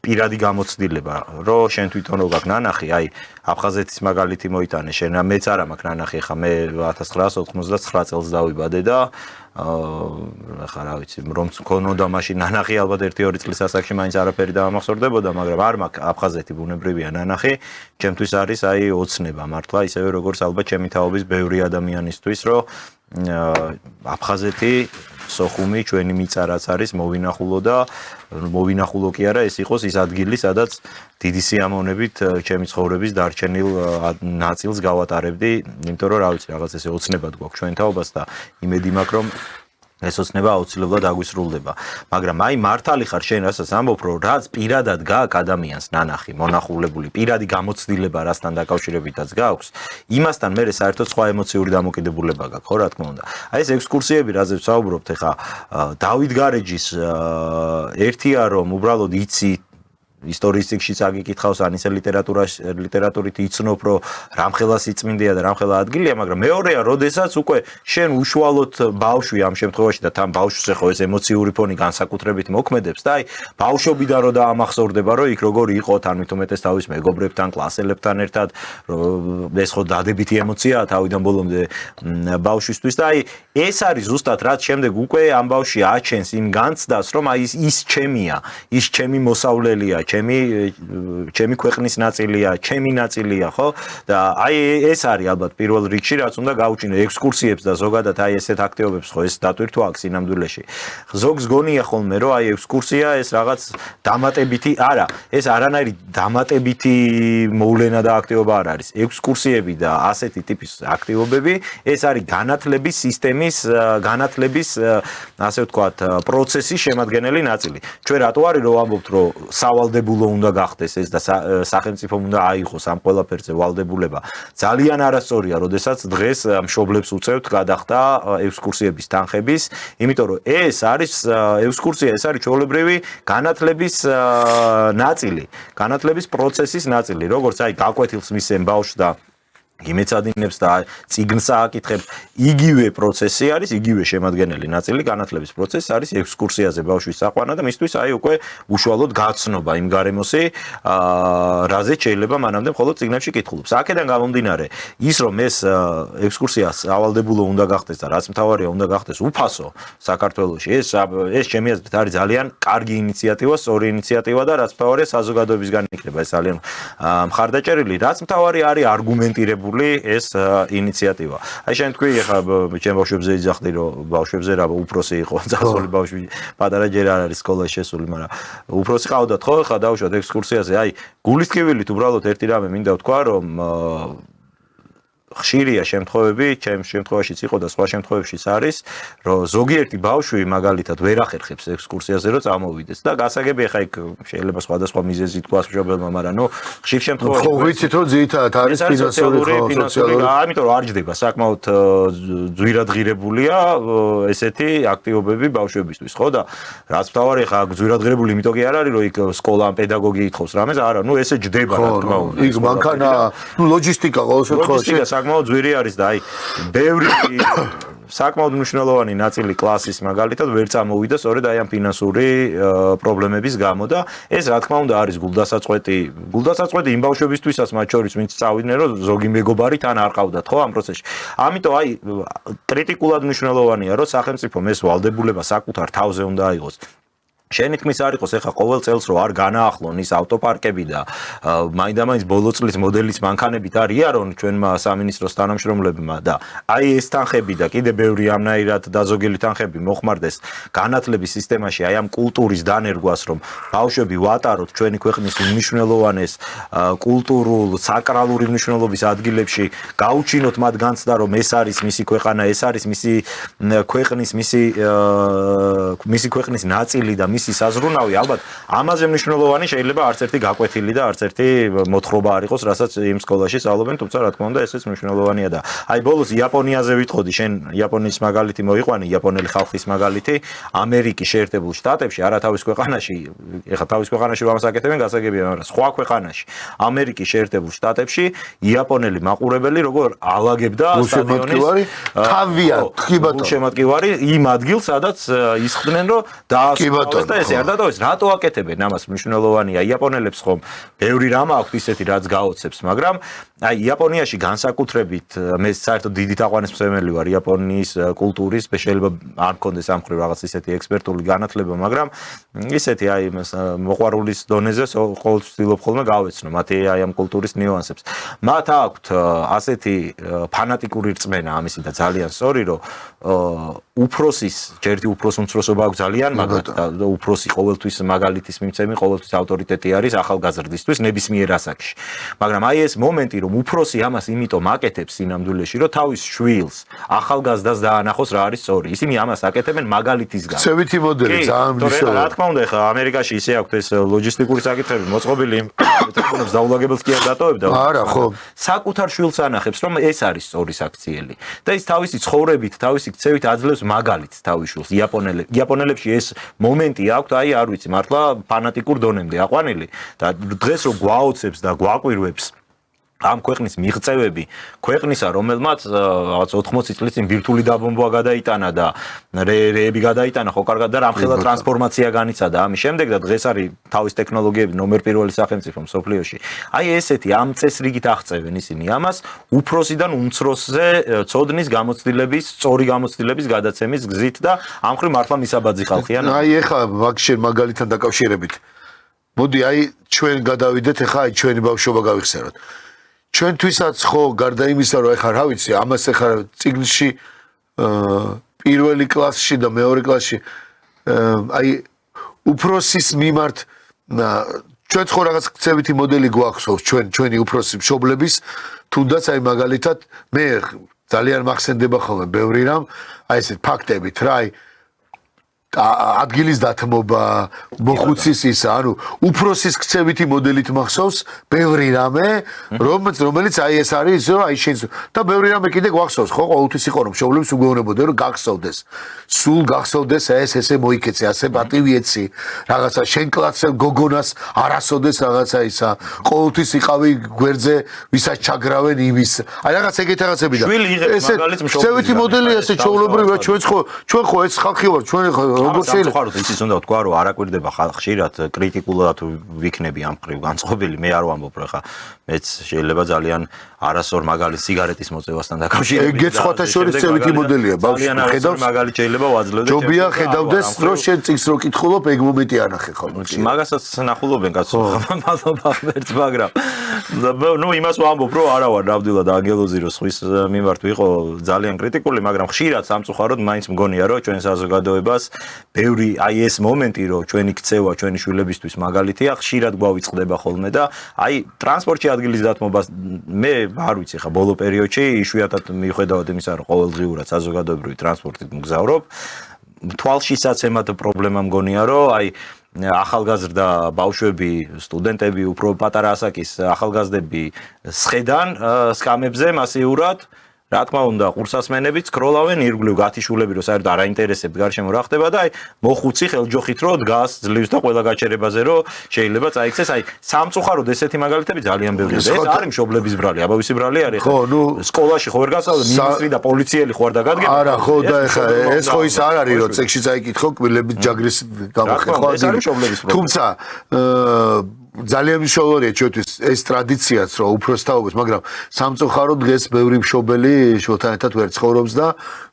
პირადი გამოცდილება, რომ შენ თვითონ რო გაქვს ნანახი, აი აფხაზეთის მაგალითი მოიტანე, შენ მეც არა მაქვს ნანახი, ხა მე 1999 წელს დავიბადე და ხა რა ვიცი, რომ მქონოდა მაშინ ნანახი ალბათ 1-2 წლის ასაკში მაინც არაფერი დამახსოვრდებოდა, მაგრამ არ მაქვს აფხაზეთი ბუნებრივია ნანახი, ჩემთვის არის აი ოცნება მართლა, ისევე როგორც ალბათ ჩემი თაობის ბევრი ადამიანისთვის, რომ აფხაზეთი სოხუმი ჩვენი მიწა რაც არის მოვინახულო და მოვინახულო კი არა ეს იყოს ის ადგილი სადაც დიდი სიამოვნებით ჩემი ცხოვრების დარჩენილ ნაწილს გავატარებდი იმიტომ რომ რა ვიცი რაღაც ესე ოცნებად გვაქვს ჩვენ თაობას და იმედი მაქვს რომ ეს ოცნება აუცილებლად აგვისრულდება მაგრამ აი მართალი ხარ შენ რასაც ამბობ რომ რაც პირადად გააქვს ადამიანს ნანახი მონახულებული პირადი გამოცდილება რასთან დაკავშირებითაც გაქვს იმასთან მე საერთოდ სხვა ემოციური დამოკიდებულება გაქვს ხო რა თქმა უნდა აი ეს ექსკურსიები რაზეც ვსაუბრობთ ეხა დავით გარეჯის ერთია რომ უბრალოდ იცი ისტორიის წიგნშიც აგიკითხავს ან ისე ლიტერატურით იცნობ რომ რამხელა სიწმინდეა და რამხელა ადგილია მაგრამ მეორეა როდესაც უკვე შენ უშუალოდ ბავშვი ამ შემთხვევაში და თან ბავშვს ეხო ეს ემოციური ფონი განსაკუთრებით მოქმედებს და აი ბავშვობიდან რო დაამახსოვრდება რომ იქ როგორი იყო თან მithumetes თავის მეგობრებთან კლასელებთან ერთად ეს ხო დადებითი ემოციაა თავიდან ბოლომდე ბავშვისთვის და აი ეს არის ზუსტად რაც შემდეგ უკვე ამ ბავშვი აჩენს იმ განცდას რომ აი ის ჩემია ის ჩემი მოსავლელია ჩემი ქვეყნის ნაწილია, ჩემი ნაწილია, ხო? და აი ეს არის ალბათ პირველ რიგში, რაც უნდა გაუჩინო ექსკურსიებს და ზოგადად აი ესეთ აქტივობებს, ხო, ეს დატვირთვა აქვს სინამდვილეში. ზოგს გონია ხოლმე, რომ აი ექსკურსია ეს რაღაც დამატებითი, არა, ეს არანაირი დამატებითი მოვლენა და აქტივობა არ არის. ექსკურსიები და ასეთი ტიპის აქტივობები, ეს არის განათლების სისტემის, განათლების, ასე ვთქვათ, პროცესის შემადგენელი ნაწილი. ჩვენ რატო არის რომ ამბობთ, რომ სავალდებულო უნდა გახდეს ეს და სახელმწიფომ უნდა აიღოს ამ ყველაფერზე ვალდებულება. ძალიან არასწორია, როდესაც დღეს მშობლებს უწევთ გადახდა ექსკურსიების თანხების, იმიტომ რომ ეს არის ექსკურსია, ეს არის ჩვეულებრივი განათლების ნაწილი, განათლების პროცესის ნაწილი, როგორც აი გაკვეთილს მისცემ ბავშვს და იმეცადინებს და წიგნს ააკითხებს იგივე პროცესი არის იგივე შემადგენელი ნაწილი განათლების პროცესი არის ექსკურსიაზე ბავშვის საყვანა და მისთვის აი უკვე უშუალოდ გაცნობა იმ გარემოსი რაზეც შეიძლება მანამდე მხოლოდ წიგნებში კითხულობს აქედან გამომდინარე ის რომ ეს ექსკურსიას ავალდებულო უნდა გახდეს და რაც მთავარია უნდა გახდეს უფასო საქართველოში ეს ჩემი აზრით არის ძალიან კარგი ინიციატივა სწორი ინიციატივა და რაც მთავარია საზოგადოებისგან იქნება ეს ძალიან მხარდაჭერილი რაც მთავარი არის არგუმენტირებული ეს ინიციატივა. აი შენ თქვი ეხლა ჩემ ბავშვებზე იძახდი რომ ბავშვებზე რა უფროსი იყო წასული ბავშვი პატარა ჯერ არ არის სკოლაში შესული, მაგრამ უფროსი ყავდათ ხო ეხლა დავუშვათ ექსკურსიაზე. აი გულის ტკივილით უბრალოდ ერთი რამე მინდა ვთქვა რომ ხშირია შემთხვევები, ჩემ შემთხვევაშიც იყო და სხვა შემთხვევებშიც არის, რომ ზოგიერთი ბავშვი მაგალითად ვერ ახერხებს ექსკურსიაზე რომ წამოვიდეს და გასაგები ახლა იქ შეიძლება სხვადასხვა მიზეზი თქვას მშობელმა, მაგრამ ნუ ხშირ შემთხვევაში ხო ვიცით რომ ძირითადად არის ფინანსური, ამიტომ რომ არ ჯდება საკმაოდ ძვირადღირებულია ესეთი აქტივობები ბავშვებისთვის, ხო და რაც მთავარი ხა ძვირადღირებული იმიტომ კი არ არის რომ იქ სკოლა ან პედაგოგი ითხოვს რამეს, არა, ნუ ესე ჯდება რა თქმა უნდა. იქ მანქანა, ნუ ლოჯისტიკა ყოველ შემთხვევაში საკმაოდ ძვირი არის და აი ბევრი საკმაოდ მნიშვნელოვანი ნაწილი კლასის მაგალითად ვერ წამოვიდა სწორედ აი ამ ფინანსური პრობლემების გამო და ეს რა თქმა უნდა არის გულდასაწყვეტი იმ ბავშვებისთვისაც მათ შორის ვინც წავიდნენ რომ ზოგი მეგობარი თან არ ყავდათ ხო ამ პროცესში. ამიტომ აი კრიტიკულად მნიშვნელოვანია რომ სახელმწიფომ ეს ვალდებულება საკუთარ თავზე უნდა აიღოს. შენი თქმის არ იყოს ეხა ყოველ წელს რომ არ განაახლონ ის ავტოპარკები და მაინდა-მაინც ბოლო წლის მოდელის მანქანებით არ იარონ ჩვენმა სამინისტროს თანამშრომლებმა და აი ეს თანხები და კიდე ბევრი ამნაირად დაზოგელი თანხები მოხმარდეს განათლების სისტემაში აი ამ კულტურის დანერგვას რომ ბავშვები ვატაროთ ჩვენი ქვეყნის უმნიშვნელოვანეს კულტურულ საკრალური მნიშვნელობის ადგილებში გაუჩინოთ მათ განცდა რომ ეს არის მისი ქვეყანა ეს არის მისი ქვეყნის მისი ქვეყნის ნაწილი და მისი საზრუნავი ალბათ ამაზე მნიშვნელოვანი შეიძლება არც ერთი გაკვეთილი და არც ერთი მოთხრობა არ იყოს, რასაც იმ სკოლაში სწავლობენ, თუმცა რა თქმა უნდა ესეც მნიშვნელოვანია და აი ბოლოს იაპონიაზე ვიტყოდი, შენ იაპონიის მაგალითი მოიყვანი, იაპონელი ხალხის მაგალითი, ამერიკის შეერთებულ შტატებში, არა თავის ქვეყანაში, ეხლა თავის ქვეყანაში რომ ამასაკეთებენ, გასაგებია, მაგრამ სხვა ქვეყანაში, ამერიკის შეერთებულ შტატებში იაპონელი მაყურებელი როგორ ალაგებდა სტადიონის თავია, თხიბატო. შემატკივარი იმ ადგილს, სადაც ისხდნენ რომ დაასრულეს უბრალოდ ესე არ დატოვეს, რატო აკეთებენ ამას მნიშვნელოვანია. იაპონელებს ხომ ბევრი რამ აქვს ისეთი, რაც გაოცებს, მაგრამ აი იაპონიაში განსაკუთრებით მე საერთოდ დიდი თაყვანისმცემელი ვარ იაპონიის კულტურის, შეიძლება არ მქონდეს ამ მხრივ რაღაც ისეთი ექსპერტული განათლება, მაგრამ ისეთი აი მოყვარულის დონეზე ყოველთვის ვცდილობ ხოლმე გავეცნო მათი აი ამ კულტურის ნიუანსებს. მათ აქვთ ასეთი ფანატიკური რწმენა ამისი და ძალიან სწორი, რომ უფროსის ჯერტი უფროს უმცროსობა აქვს ძალიან მაგათ და უფროსი ყოველთვის მაგალითის მიმცემი, ყოველთვის ავტორიტეტი არის ახალგაზრდისთვის ნებისმიერ ასაკში. მაგრამ აი ეს მომენტი რომ უფროსი ამას იმიტომ აკეთებს სინამდვილეში, რომ თავის შვილს ახალგაზრდას დაანახოს რა არის სწორი. ისინი ამას აკეთებენ მაგალითის გამო. ცევითი მოდელი ძალიან მნიშვნელოვანია. რა თქმა უნდა, ხა ამერიკაში ისე აქვს ეს ლოჯისტიკური საკითხები, მოწყობილი ტელეფონებს დაულაგებელს კი არ დატოვებდა. არა, ხო. საკუთარ შვილს ანახებს, რომ ეს არის სწორი საქციელი. და ის თავისი ცხოვრებით, თავისი ქცევით აძლევს მაგალითს თავის შვილს. იაპონელებში ეს მომენტი აქვთ, აი არ ვიცი, მართლა ფანატიკურ დონემდე აყვანილი და დღეს რო გვაოცებს და გვაკვირვებს ამ ქვეყნის მიღწევები, ქვეყნისა, რომელმაც რაღაც 80 წლის წინ ბირთვული დაბომბვა გადაიტანა და რეები გადაიტანა, ხო კარგად და რამხელა ტრანსფორმაცია განიცადა ამის შემდეგ და დღეს არის თავის ტექნოლოგიები ნომერ პირველი სახელმწიფო მსოფლიოში. აი ესეთი ამ წესრიგით აღწევენ ისინი ამას უფროსიდან უმცროსზე ცოდნის გამოცდილების, სწორი გამოცდილების გადაცემის გზით და ამ ხრივ მართლა მისაბაძი ხალხია. აი ეხლა მაგშენ მაგალითთან დაკავშირებით. მოდი აი ჩვენ გადავიდეთ ეხლა აი ჩვენი ბავშვობა გავიხსენოთ. ჩვენთვისაც ხო გარდა იმისა რომ ეხლა რა ვიცი ამას ეხლა წიგნში პირველი კლასში და მეორე კლასში აი უფროსის მიმართ ჩვენ ხო რაღაც ქცევითი მოდელი გვახსოვს ჩვენი უფროსი მშობლების თუნდაც აი მაგალითად მე ძალიან მახსენდება ხოლმე ბევრი რამ აი ესეთ ფაქტებით რა აი ადგილის დათმობა, მოხუცის ისა, ანუ უფროსის ქცევითი მოდელით მახსოვს ბევრი რამე, რომელიც აი ეს არის, რომ აი შენ და ბევრი რამე კიდე გვახსოვს, ხო, ყოველთვის იყო რომ მშობლებს უგეუბნებოდნენ რომ გახსოვდეს. სულ გახსოვდეს ესე მოიქეცე, ასე პატივიეცი, რაღაცა შენ კლასელ გოგონას არასოდეს რაღაცა ისა, ყოველთვის იყავი გვერდზე, ვისაც ჩაგრავენ იმის. აი რაღაც ეგეთ რაღაცები და ესე ქცევითი მოდელია ესე ჩვეულებრივია ჩვენ ხო ეს ხალხი ვარ, ჩვენ როგორ შეიძლება ისიც უნდა ვთქვა რომ არაკვირდება ხშირად კრიტიკულად ვიქნები ამ მხრივ განწყობილი მე არ ვამბობ რა ხა მეც შეიძლება ძალიან არასწორ მაგალითს სიგარეტის მოწევასთან დაკავშირებით ეგეც სხვათა შორის ცევითი მოდელია ბავშვი ხედავს მაგალითი შეიძლება ვაძლევდე ჯობია ხედავდეს რომ შენ წიგს რო კითხულობ ეგ მომენტი ანახე ხოლმე მაგასაც ნახულობენ კაცო მადლობა ვერც მაგრამ ნუ იმას ვამბობ რომ არა ვარ ნამდვილად ანგელოზი რომ სხვის მიმართ ვიყო ძალიან კრიტიკული მაგრამ ხშირად სამწუხაროდ მაინც მგონია რომ ჩვენ საზოგადოებას ბევრი აი ეს მომენტი რომ ჩვენი ქცევა ჩვენი შვილებისთვის მაგალითია ხშირად გვავიწყდება ხოლმე და აი ტრანსპორტში ადგილის დათმობას მე არ ვიცი ხა ბოლო პერიოდში იშვიათად მიხედავთ იმისა რომ ყოველდღიურად საზოგადოებრივი ტრანსპორტით მგზავრობ თვალშისაცემად პრობლემა მგონია რომ აი ახალგაზრდა ბავშვები სტუდენტები უფრო პატარა ასაკის ახალგაზრდები სხედან სკამებზე მასიურად რა თქმა უნდა ყურსასმენებიც კროლავენ ირგვლივ გათიშულები რომ საერთოდ არ აინტერესებთ გარშემო რა ხდება და აი მოხუცი ხელჯოხით რომ დგას ძლივს და ყველა გაჩერებაზე რომ შეიძლება წაიქცეს აი სამწუხაროდ ესეთი მაგალითები ძალიან ბევრია და ეს არის მშობლების ბრალი აბა ვისი brali არის ხო ნუ სკოლაში ხო ვერ გასწავლე მინისტრი და პოლიციელი ხო არ დაგადგება არა ხო და ეხა ეს ხო ის არ არის რომ წეკში წაიკითხო კბილებით ჯაგრის გამოხეხვა ეს არის მშობლების ბრალი თუმცა ძალიან მნიშვნელოვანია ჩვენთვის ეს ტრადიციაც რომ უფროსთაობას, მაგრამ სამწუხაროდ დღეს ბევრი მშობელი შვილთან ერთად ვერ ცხოვრობს და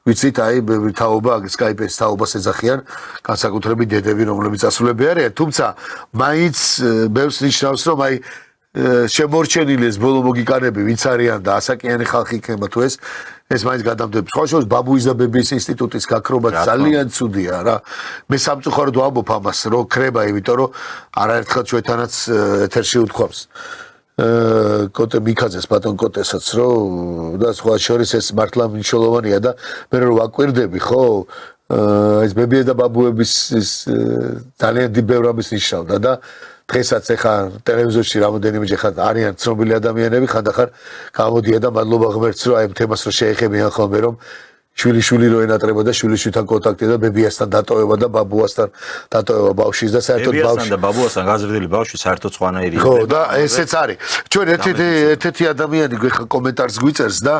ვიცით აი ბევრი თაობა Skype-ის თაობას ეძახიან, განსაკუთრებით დედები, რომლებიც ასულები არიან, თუმცა მაინც ბევრს ნიშნავს რომ აი შემორჩენილი ეს ბოლო მოგიკანები ვინც არიან და ასაკიანი ხალხი იქნება თუ ეს მაინც გადამდებს. სხვა შორის ბაბუის და ბებიის ინსტიტუტის გაქრობა ძალიან ცუდია რა. მე სამწუხაროდ ვამბობ ამას, რომ ქრება, იმიტომ რომ არაერთხელ ჩვენთანაც ეთერში უთქვამს. კოტე მიქაძეს ბატონ კოტესაც რომ და სხვა შორის ეს მართლა მნიშვნელოვანია და მე რომ ვაკვირდები ხო ეს ბებიების და ბაბუების ძალიან დიდ ბევრ ამის ნიშნავდა და დღესაც ეხა ტელევიზორში რამოდენიმეჯერ ხარ არიან ცნობილი ადამიანები ხანდახარ გამოდიან და მადლობა ღმერთს რომ აი ამ თემას რომ შეეხებიან ხოლმე რომ შვილი რო ენატრება და შვილიშვილთან კონტაქტი და ბებიასთან დატოვება და ბაბუასთან დატოვება ბავშვის და საერთოდ ბებიასთან და ბაბუასთან გაზრდილი ბავშვი საერთოდ სხვანაირი ხო და ესეც არის ჩვენ ერთ-ერთი ადამიანი ხა კომენტარს გვიწერს და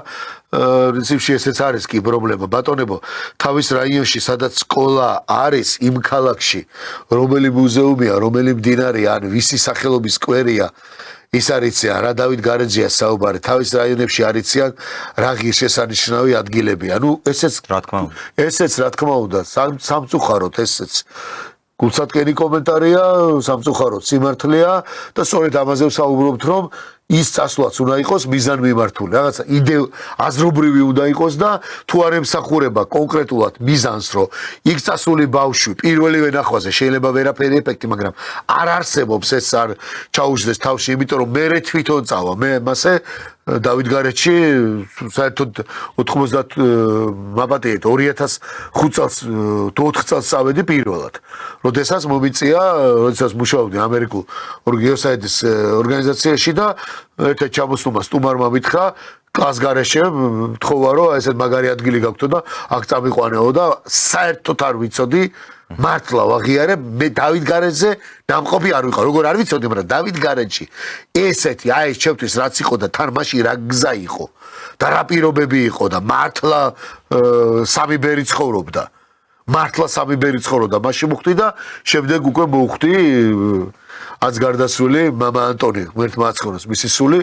პრინციპში ესეც არის კი პრობლემა ბატონებო თავის რაიონში სადაც სკოლა არის იმ ქალაქში რომელი მუზეუმია რომელი მდინარეა ან ვისი სახელობის სკვერია ის არიციან რა დავით გარეჯია საუბარი თავის რაიონებში არიციან რა ღირსშესანიშნავი ადგილები ანუ ესეც რა თქმა უნდა სამწუხაროდ ესეც გულსატკენი კომენტარია სამწუხაროდ სიმართლეა და სწორედ ამაზე ვსაუბრობთ რომ ის წასვლაც უნდა იყოს მიზანმიმართული რაღაცა აზრობრივი უნდა იყოს და თუ არ ემსახურება კონკრეტულად მიზანს რომ იქ წასული ბავშვი პირველივე ნახვაზე შეიძლება ვერაფერი ეფექტი მაგრამ არ არსებობს ეს არ ჩაუждდეს თავში იმიტომ რომ მე თვითონ წავა მე მასე დავით გარეჯში საერთოდ 90 მაბატიეთ 2005 წელს თუ 4 წელს წავედი პირველად როდესაც მომიწია როდესაც მუშაობდი ამერიკულ გეოსაიენსის ორგანიზაციაში და ერთ ჩამოსულმა სტუმარმა მითხრა კლას გარეშე თხოვა რომ ესეთ მაგარი ადგილი გაქვთ და აქ წამიყვანეო და საერთოდ არ ვიცოდი მართლა ვაღიარებ მე დავით გარეჯზე დამყოფი არ ვიყავ როგორ არ ვიცოდი მაგრამ დავით გარეჯში ესეთი აი ჩემთვის რაც იყო და თან მაშინ რა გზა იყო და რა პირობები იყო და მართლა სამი ბერი ცხოვრობდა მაშინ მოვხვდი და შემდეგ უკვე მოვხვდი აც გარდაცვლილი მამა ანტონი ღმერთმა აცხოროს მისი სული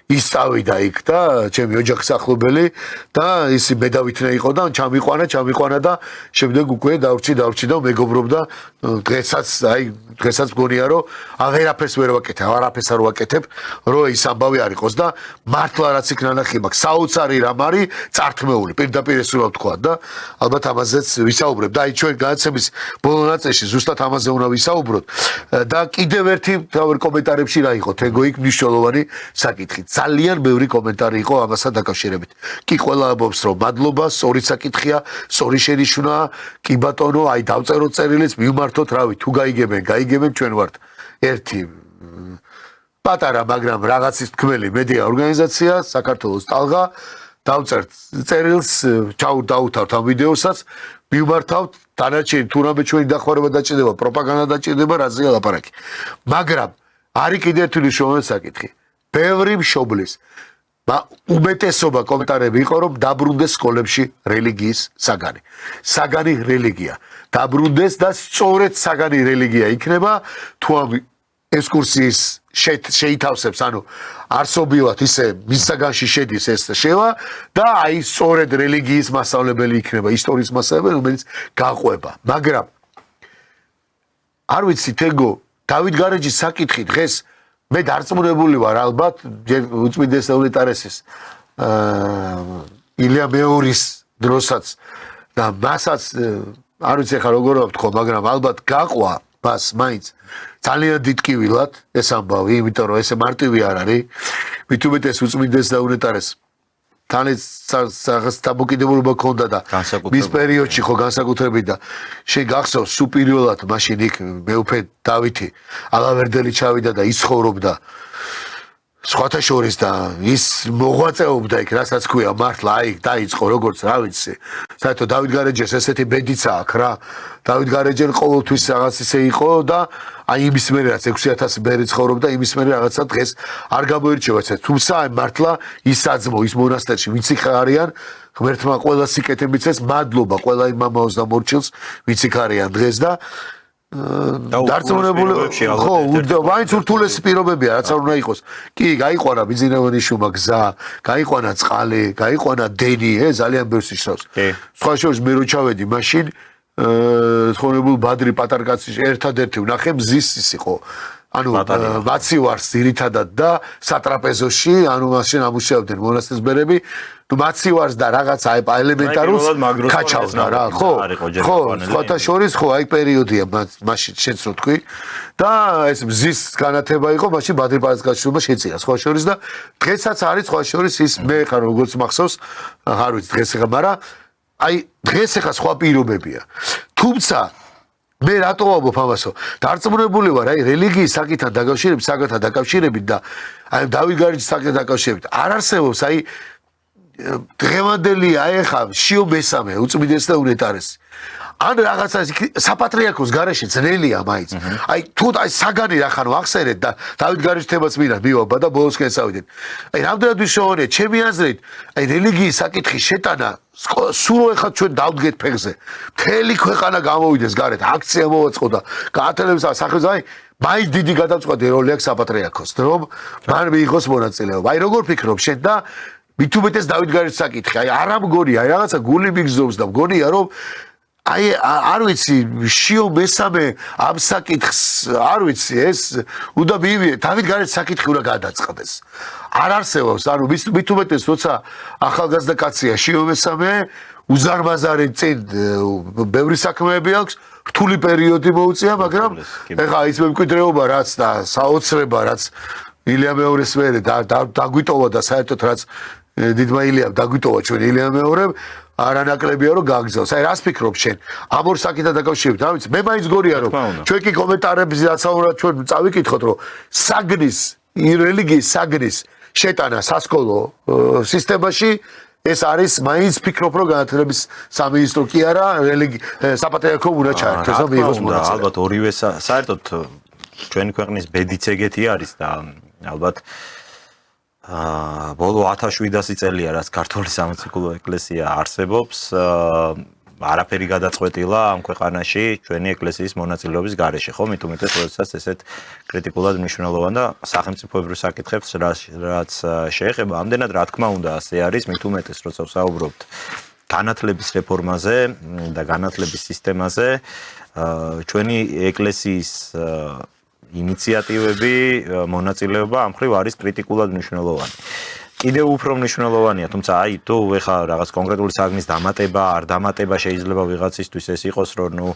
ის წავიდა იქ და ჩემი ოჯახის ახლობელი და ისი მედავითნე იყო და ჩამიყვანა და შემდეგ უკვე დავრჩი და მეგობრობდა დღესაც მგონია რომ აღერაფერს ვერ ვაკეთებ არაფერს არ ვაკეთებ რომ ის ამბავი არ იყოს და მართლა რაც იქ ნანახი მაქვს საოცარი რამ არის წართმეული პირდაპირ ეს უნდა ვთქვა და ალბათ ამაზეც ვისაუბრებ და აი ჩვენ განაცემის ბოლო ნაწილში ზუსტად ამაზე უნდა ვისაუბროთ და კიდევ ერთი თავი კომენტარებში რა იყო თეგო იქ მნიშვნელოვანი საკითხი ძალიან ბევრი კომენტარი იყო ამასთან დაკავშირებით. კი ყველა ამბობს რომ მადლობა, სწორი საკითხია, სწორი შენიშვნაა, კი ბატონო, აი დავწეროთ წერილიც, მივმართოთ, რავი, თუ გაიგებენ ჩვენ ვართ ერთი პატარა, მაგრამ რაღაცის თქმელი მედია ორგანიზაცია, საქართველოს ტალღა, დავწერთ წერილს, დავუთავთ ამ ვიდეოსაც, მივმართავთ, დანარჩენი თუ რამე ჩვენი დახმარება დაჭირდება, პროპაგანდა დაჭირდება, რაზეა ლაპარაკი. მაგრამ არის კიდევ ერთი მნიშვნელოვანი საკითხი. ბევრი მშობლის უმეტესობა კომენტარები იყო რომ დაბრუნდეს სკოლებში რელიგიის საგანი. საგანი რელიგია. დაბრუნდეს და სწორედ საგანი რელიგია იქნება თუ ამ ექსკურსიის შეითავსებს, ანუ არსობრივად ისე მის საგანში შედის ეს შევა და აი სწორედ რელიგიის მასწავლებელი იქნება, ისტორიის მასწავლებელი, რომელიც გაყვება. მაგრამ არ ვიცი თეგო, დავით გარეჯის საკითხი დღეს მე დარწმუნებული ვარ ალბათ უწმინდეს ელიტარესის ილია მეორის დროსაც და მასაც არ ვიცი ხა როგორ ვთქვა მაგრამ ალბათ გაყვა მას მაინც ძალიან დიდკივილად ეს ამბავი იმიტომ რომ ესე მარტივი არ არის მით უმეტეს უწმინდეს ელიტარეს თანაც რაღაც დამოკიდებულება ქონდა და მის პერიოდში ხო განსაკუთრებით და შეგახსოვს სუპერიორად მაშინ იქ მეუფე დავითი ალავერდელი ჩავიდა და იცხოვრობდა სხვათა შორის და ის მოღვაწეობდა იქ რასაც ქვია მართლა აი დაიწყო როგორც რა ვიცი საერთოდ დავით გარეჯეს ესეთი ბედიცა აქვს რა დავით გარეჯენ ყოველთვის რაღაც ისე იყო და აი იმის მერე რაც 6000 ბერი ცხოვრობდა იმის მერე რაღაცა დღეს არ გამოირჩევა ეს თუმცა აი მართლა ის საძმო ის მონასტერში ვინც იქ არიან ღმერთმა ყველა სიკეთე მიცეს მადლობა ყველა იმ მამაოს და მორჩილს ვინც იქ არიან დღეს და დარწმუნებული ხო ვაინც ურთულესი პირობებია რაც არ უნდა იყოს კი გაიყვანა ბიზნესოვანი შუმა გზა გაიყვანა წყალი გაიყვანა დენი ძალიან ბევრს იშრავს სხვა შორის მე რო ჩავედი მაშინ თხოვნებულ ბადრი პატარკაცი ერთადერთი ვნახე მზის ის იყო ანუ მაცივარს ძირითადად და სატრაპეზოში ანუ მაშინ ამუშავებდნენ მონასტრის ბერები ნუ მაცივარს და რაღაც აი ელემენტარულს კაჩავდა რა ხო ხო სხვათა შორის ხო აი პერიოდია მაშინ შეც რო თქვი და ეს მზის განათება იყო მაშინ ბადრი პატარკაცშუმა შეწია სხვა შორის და დღესაც არის სხვა შორის ის მე ხარ როგორც მახსოვს არ ვიცი დღეს ხა მაგრამ აი დღეს ახლა სხვა პირობებია თუმცა მე რატო ვამბობ ამასო დარწმუნებული ვარ აი რელიგიის საკითხთან დაკავშირებით და აი დავით გარეჯის საკითხთან დაკავშირებით არ არსებობს აი დღევანდელი აეხა შიო მესამე უწმიდეს და უნეტარესი. ან რაღაცა საპატრიარქოს გარეშე ძნელია მაინც. აი თუ აი საგანი რახანო ახსენეთ და დავით გარეშე თემაც მივაბა და ბოლოსკენ წავიდეთ. აი რამდენად ვიშოვანე, ჩემი აზრით, აი რელიგიის საკითხი შეტანა სულ ეხლა ჩვენ დავდგეთ ფეხზე. მთელი ქვეყანა გამოვიდეს გარეთ, აქცია მოვაწყო და გაათელებს სახელმწიფოს აი მაინც დიდი გადაწყვეტი როლი აქვს საპატრიარქოს, რომ მან მიიღოს მონაწილეობა. აი როგორ ფიქრობ შენ და მით უმეტეს დავით გარეშე საკითხი. აი არა მგონია, აი რაღაცა გული მიგზობს და მგონია რომ აი არ ვიცი შიო მესამე ამ საკითხს არ ვიცი ეს უნდა მივიე დავით გარეშე საკითხი უნდა გადაწყდეს არ არსებობს ანუ მით უმეტეს როცა ახალგაზრდა კაცია შიო მესამე უზარმაზარი წინ ბევრი საქმეები აქვს რთული პერიოდი მოუწია მაგრამ ეხა ის მემკვიდრეობა რაც და საოცრება რაც ილია მეორის მერე დაგვიტოვა და საერთოდ რაც დიდმა ილიამ დაგვიტოვა ჩვენ ილია მეორემ არანაკლებია რომ გაგზავს. აი რას ფიქრობ შენ? ამ ორ საკითხთან დაკავშირებით, რა ვიცი, მე მაინც გორია რომ ჩვენ კი კომენტარებზე დაცავრად ჩვენ წავიკითხოთ რომ საგნის რელიგიის საგნის შეტანა სასკოლო სისტემაში ეს არის მაინც ფიქრობ რომ განათლების სამინისტრო კი არა საპატრიარქო უნდა ჩაერთოს და მიიღოს მონაწილეობა. ალბათ ორივე საერთოდ ჩვენი ქვეყნის ბედიც ეგეთი არის და ალბათ ბოლო 1700 წელია რაც ქართული სამოციქულო ეკლესია არსებობს არაფერი გადაწყვეტილა ამ ქვეყანაში ჩვენი ეკლესიის მონაწილეობის გარეშე ხო მით უმეტეს როდესაც ესეთ კრიტიკულად მნიშვნელოვან და სახელმწიფოებრივ საკითხებს რაც შეეხება ამდენად რა თქმა უნდა ასე არის მით უმეტეს როცა ვსაუბრობთ განათლების რეფორმაზე და განათლების სისტემაზე ჩვენი ეკლესიის ინიციატივები მონაწილეობა ამ ხრივ არის კრიტიკულად მნიშვნელოვანი. კიდევ უფრო მნიშვნელოვანია, თუმცა აი თუ ეხა რაღაც კონკრეტული საგნის დამატება, არ დამატება შეიძლება ვიღაცისთვის ეს იყოს, რომ ნუ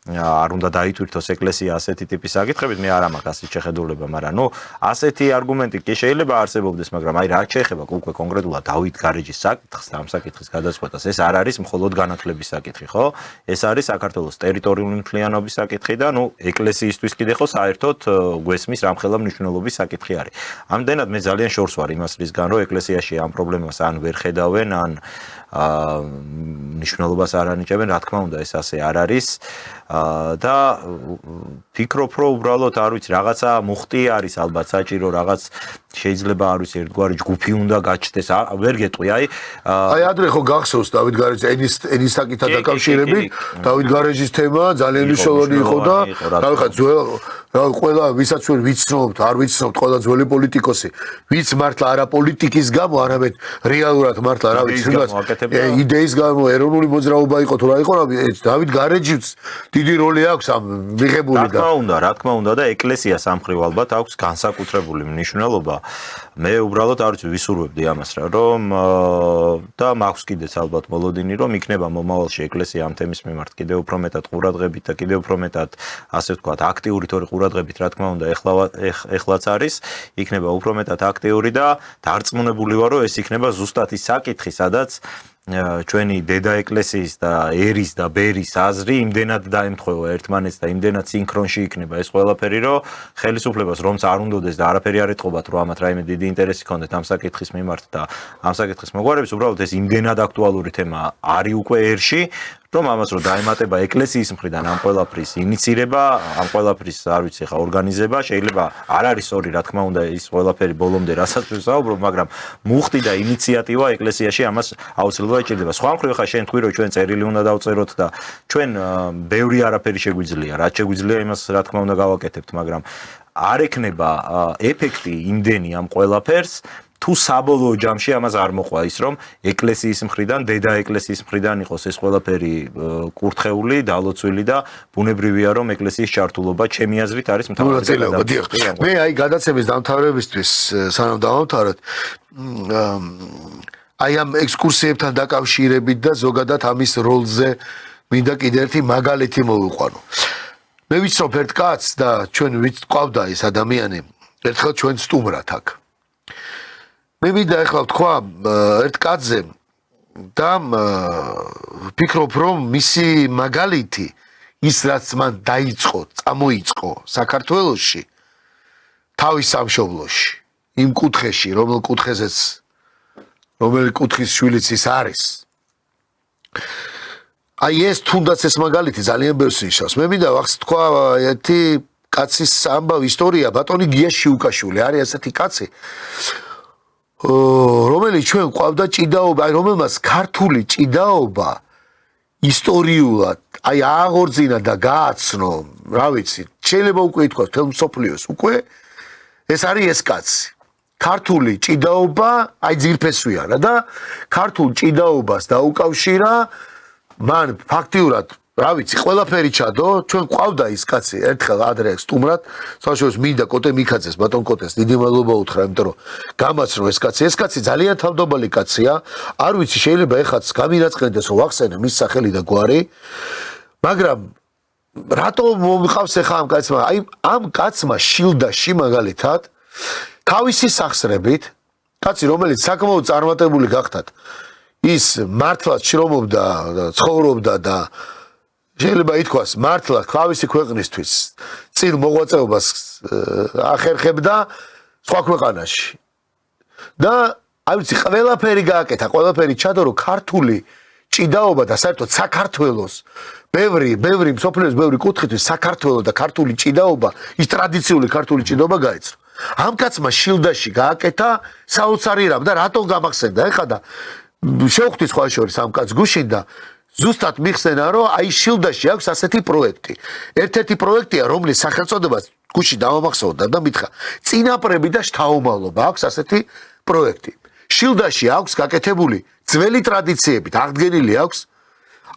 არ უნდა დაითვირთოს ეკლესია ასეთი ტიპის საკითხებით, მე არ მაქვს ასეთი შეხედულება, მაგრამ ნუ ასეთი არგუმენტი კი შეიძლება არსებობდეს, მაგრამ აი რა შეეხება უკვე კონკრეტულად დავით გარეჯის საკითხს და ამ საკითხის გადაწყვეტას, ეს არ არის მხოლოდ განათლების საკითხი, ხო? ეს არის საქართველოს ტერიტორიული მთლიანობის საკითხი და ნუ ეკლესიისთვის კიდე ხო საერთოდ გვესმის რამხელა მნიშვნელობის საკითხი არის. ამდენად მე ძალიან შორს ვარ იმას რისგან რომ ეკლესიაში ამ პრობლემას ან ვერ ხედავენ, ან მნიშვნელობას არ ანიჭებენ, რა თქმა უნდა ეს ასე არ არის და ფიქრობ რომ უბრალოდ არ ვიცი რაღაცა მუხტი არის ალბათ საჭირო რაღაც შეიძლება არ ვიცი ერთგვარი ჯგუფი უნდა გაჩნდეს ვერ გეტყვი აი ადრე ხო გახსოვს დავით გარეჯის ენის საკითხთან დაკავშირებით დავით გარეჯის თემა ძალიან მნიშვნელოვანი იყო და რაღაცა ძველ ყველა ვისაც ვერ ვიცნობთ არ ვიცნობთ ყველა ძველი პოლიტიკოსი ვიც მართლა არა პოლიტიკის გამო არამედ რეალურად მართლა რა ვიცი იდეის გამო ეროვნული მოძრაობა იყო თუ რა იყო დავით გარეჯის დიდი როლი აქვს ამ მიღებული და რა თქმა უნდა და ეკლესიას ამ ხრივ ალბათ აქვს განსაკუთრებული მნიშვნელობა მე უბრალოდ არ ვიცი ვისურვებდი ამას რა რომ და მაქვს კიდეც ალბათ მოლოდინი რომ იქნება მომავალში ეკლესია ამ თემის მიმართ კიდევ უფრო მეტად ყურადღებით და კიდევ უფრო მეტად ასე ვთქვათ აქტიური თორე ყურადღებით რა თქმა უნდა ეხლაც არის იქნება უფრო მეტად აქტიური და დარწმუნებული ვარ რომ ეს იქნება ზუსტად ის საკითხი სადაც ჩვენი დედა ეკლესიის და ერის და ბერის აზრი იმდენად დაემთხვევა ერთმანეთს და იმდენად სინქრონში იქნება ეს ყველაფერი რომ ხელისუფლებას რომც არ უნდოდეს და არაფერი არ ეთყობათ რომ ამათ რაიმე დიდი ინტერესი ჰქონდეთ ამ საკითხის მიმართ და ამ საკითხის მოგვარების უბრალოდ ეს იმდენად აქტუალური თემა არის უკვე ერში რომ ამას რომ დაემატება ეკლესიის მხრიდან ამ ყველაფრის ინიცირება, ამ ყველაფრის არ ვიცი ხა ორგანიზება, შეიძლება არ არის სწორი რა თქმა უნდა ის ყველაფერი ბოლომდე რასაც ვსაუბრობ, მაგრამ მუხტი და ინიციატივა ეკლესიაში ამას აუცილებლად ჭირდება. სხვა მხრივ ხა შენ თქვი რომ ჩვენ წერილი უნდა დავწეროთ და ჩვენ ბევრი არაფერი შეგვიძლია, რაც შეგვიძლია იმას რა თქმა უნდა გავაკეთებთ, მაგრამ არ ექნება ეფექტი იმდენი ამ ყველაფერს თუ საბოლოო ჯამში ამას არ მოყვა ის რომ ეკლესიის მხრიდან, დედა ეკლესიის მხრიდან იყოს ეს ყველაფერი კურთხეული, დალოცვილი და ბუნებრივია რომ ეკლესიის ჩართულობა ჩემი აზრით არის მთავარი. მე აი გადაცემის დამთავრებისთვის სანამ დავამთავროთ აი ამ ექსკურსიებთან დაკავშირებით და ზოგადად ამის როლზე მინდა კიდევ ერთი მაგალითი მოვიყვანო. მე ვიცნობ ერთ კაცს და ჩვენ ვიც ყავდა ეს ადამიანი ერთხელ ჩვენ სტუმრად აქ. მე მინდა ახლა ვთქვა ერთ კაცზე და ვფიქრობ რომ მისი მაგალითი ის რაც მან დაიწყო, წამოიწყო საქართველოში თავის სამშობლოში, იმ კუთხეში, რომელ კუთხეზეც რომელი კუთხის შვილიც ის არის. აი ეს თუნდაც ეს მაგალითი ძალიან ბევრს ნიშნავს. მე მინდა ვახსოვთ ერთი კაცის ამბავ ისტორია, ბატონი გია შიუკაშვილი, არის ასეთი კაცი, რომელიც ჩვენ ყავდა ჭიდაობა, აი რომელმაც ქართული ჭიდაობა ისტორიულად აი აღორძინა და გააცნო, რა ვიცი, შეიძლება უკვე ითქვას თელ მსოფლიოს უკვე ეს არის ეს კაცი. ქართული ჭიდაობა აი ძირფესვიანა და ქართულ ჭიდაობას დაუკავშირა მან ფაქტიურად რა ვიცი ყველაფერი ჩადო ჩვენ ყავდა ის კაცი ერთხელ ადრე სტუმრად საშუალოს მინდა კოტე მიქაძეს ბატონ კოტეს დიდი მადლობა უთხრა იმიტომ რომ გამაცნო ეს კაცი ძალიან თავდობალი კაცია არ ვიცი შეიძლება ეხაც გამირაცხენდეს რომ ვახსენე მის სახელი და გვარი მაგრამ რატო მომყავს ახლა ამ კაცმა აი ამ კაცმა შილდაში მაგალითად თავისი სახსრებით კაცი რომელიც საკმაოდ წარმატებული გახდათ ის მართლაც შრომობდა ცხოვრობდა და შეიძლება ითქვას მართლა თავისი ქვეყნისთვის წილ მოღვაწეობას ახერხებდა სხვა ქვეყანაში და აი ვიცი ყველაფერი გააკეთა ყველაფერი ჩადო რომ ქართული ჭიდაობა და საერთოდ საქართველოს ბევრი მსოფლიოს ბევრი კუთხით საქართველოს და ქართული ჭიდაობა ის ტრადიციული ქართული ჭიდაობა გაეცნო ამ კაცმა შილდაში გააკეთა საოცარი რამ და რატომ გამახსენდა ეხლა და შევხვდით სხვა შორის ამ კაც გუშინ და ზუსტად მიხსენა რომ აი შილდაში აქვს ასეთი პროექტი. ერთ-ერთი პროექტია რომლის სახელწოდებას გუშინ დავამახსოვრდა და მითხრა წინაპრები და შთაომავლობა აქვს ასეთი პროექტი. შილდაში აქვს გაკეთებული ძველი ტრადიციებით აღდგენილი აქვს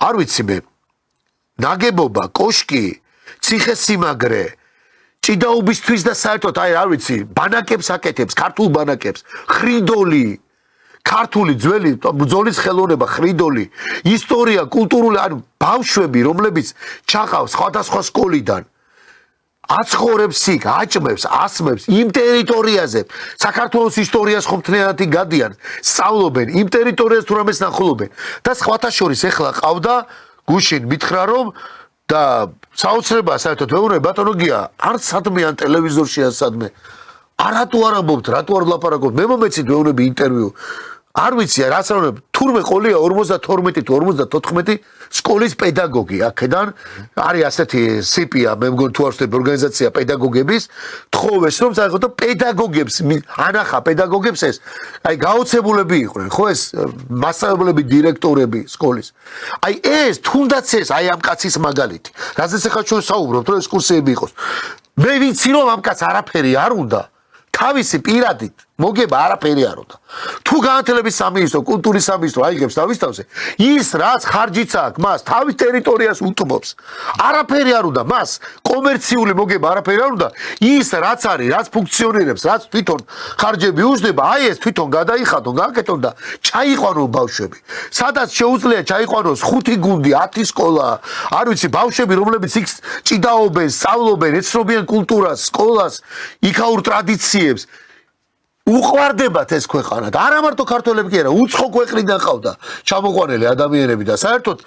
არ ვიცი მე ნაგებობა, კოშკი, ციხესიმაგრე ჭიდაობისთვის და საერთოდ აი არ ვიცი ბანაკებს აკეთებს ქართულ ბანაკებს ხრიდოლი ქართული ძველი ბრძოლის ხელოვნება ხრიდოლი ისტორია კულტურული ანუ ბავშვები რომლებიც ჩაყავს სხვადასხვა სკოლიდან აცხოვრებს იქ აჭმებს ასმებს იმ ტერიტორიაზე საქართველოს ისტორიას ხომთნიანათი გადიან სწავლობენ იმ ტერიტორიას თუ რამეს ნახულობენ და სხვათა შორის ეხლა ყავდა გუშინ მითხრა რომ და საოცრებაა საერთოდ ვეუბნები ბატონო გია არც სადმე ან ტელევიზორში ან სადმე არათუ არ ამბობთ რატო არ ლაპარაკობთ მე მომეცით ვეუბნები ინტერვიუ არ ვიცი რაც რა თურმე ყოლია 52 თუ 54 სკოლის პედაგოგი აქედან არის ასეთი სიპია მე მგონი თუ არ ვსწრებ ორგანიზაცია პედაგოგების თხოვეს რომ საერთოდ პედაგოგებს ანახა პედაგოგებს ეს აი გაოცებულები იყვნენ ხო ეს მასწავლებლები დირექტორები სკოლის აი ეს თუნდაც ეს აი ამ კაცის მაგალითი რაზეც ახლა ჩვენ საუბრობთ რომ ექსკურსიები იყოს მე ვიცი რომ ამ კაცს არაფერი არ უნდა თავისი პირადით მოგება არაფერი არ უნდა თუ განათლების სამინისტრო კულტურის სამინისტრო აიღებს თავის თავზე ის რაც ხარჯიც აქვს მას თავის ტერიტორიას უთმობს არაფერი არ უნდა მას კომერციული მოგება არაფერი არ უნდა ის რაც არის რაც ფუნქციონირებს რაც თვითონ ხარჯები უждდება აი ეს თვითონ გადაიხადონ გააკეთონ და ჩაიყვანონ ბავშვები სადაც შეუძლია ჩაიყვანოს 5 გუნდი 10 სკოლა არ ვიცი ბავშვები რომლებიც იქ ჭიდაობენ სწავლობენ ეცნობიან კულტურას სკოლას იქაურ ტრადიციებს უყვარდებათ ეს ქვეყანა და არა მარტო ქართველები კი არა უცხო ქვეყნიდან ყავდა ჩამოყვანილი ადამიანები და საერთოდ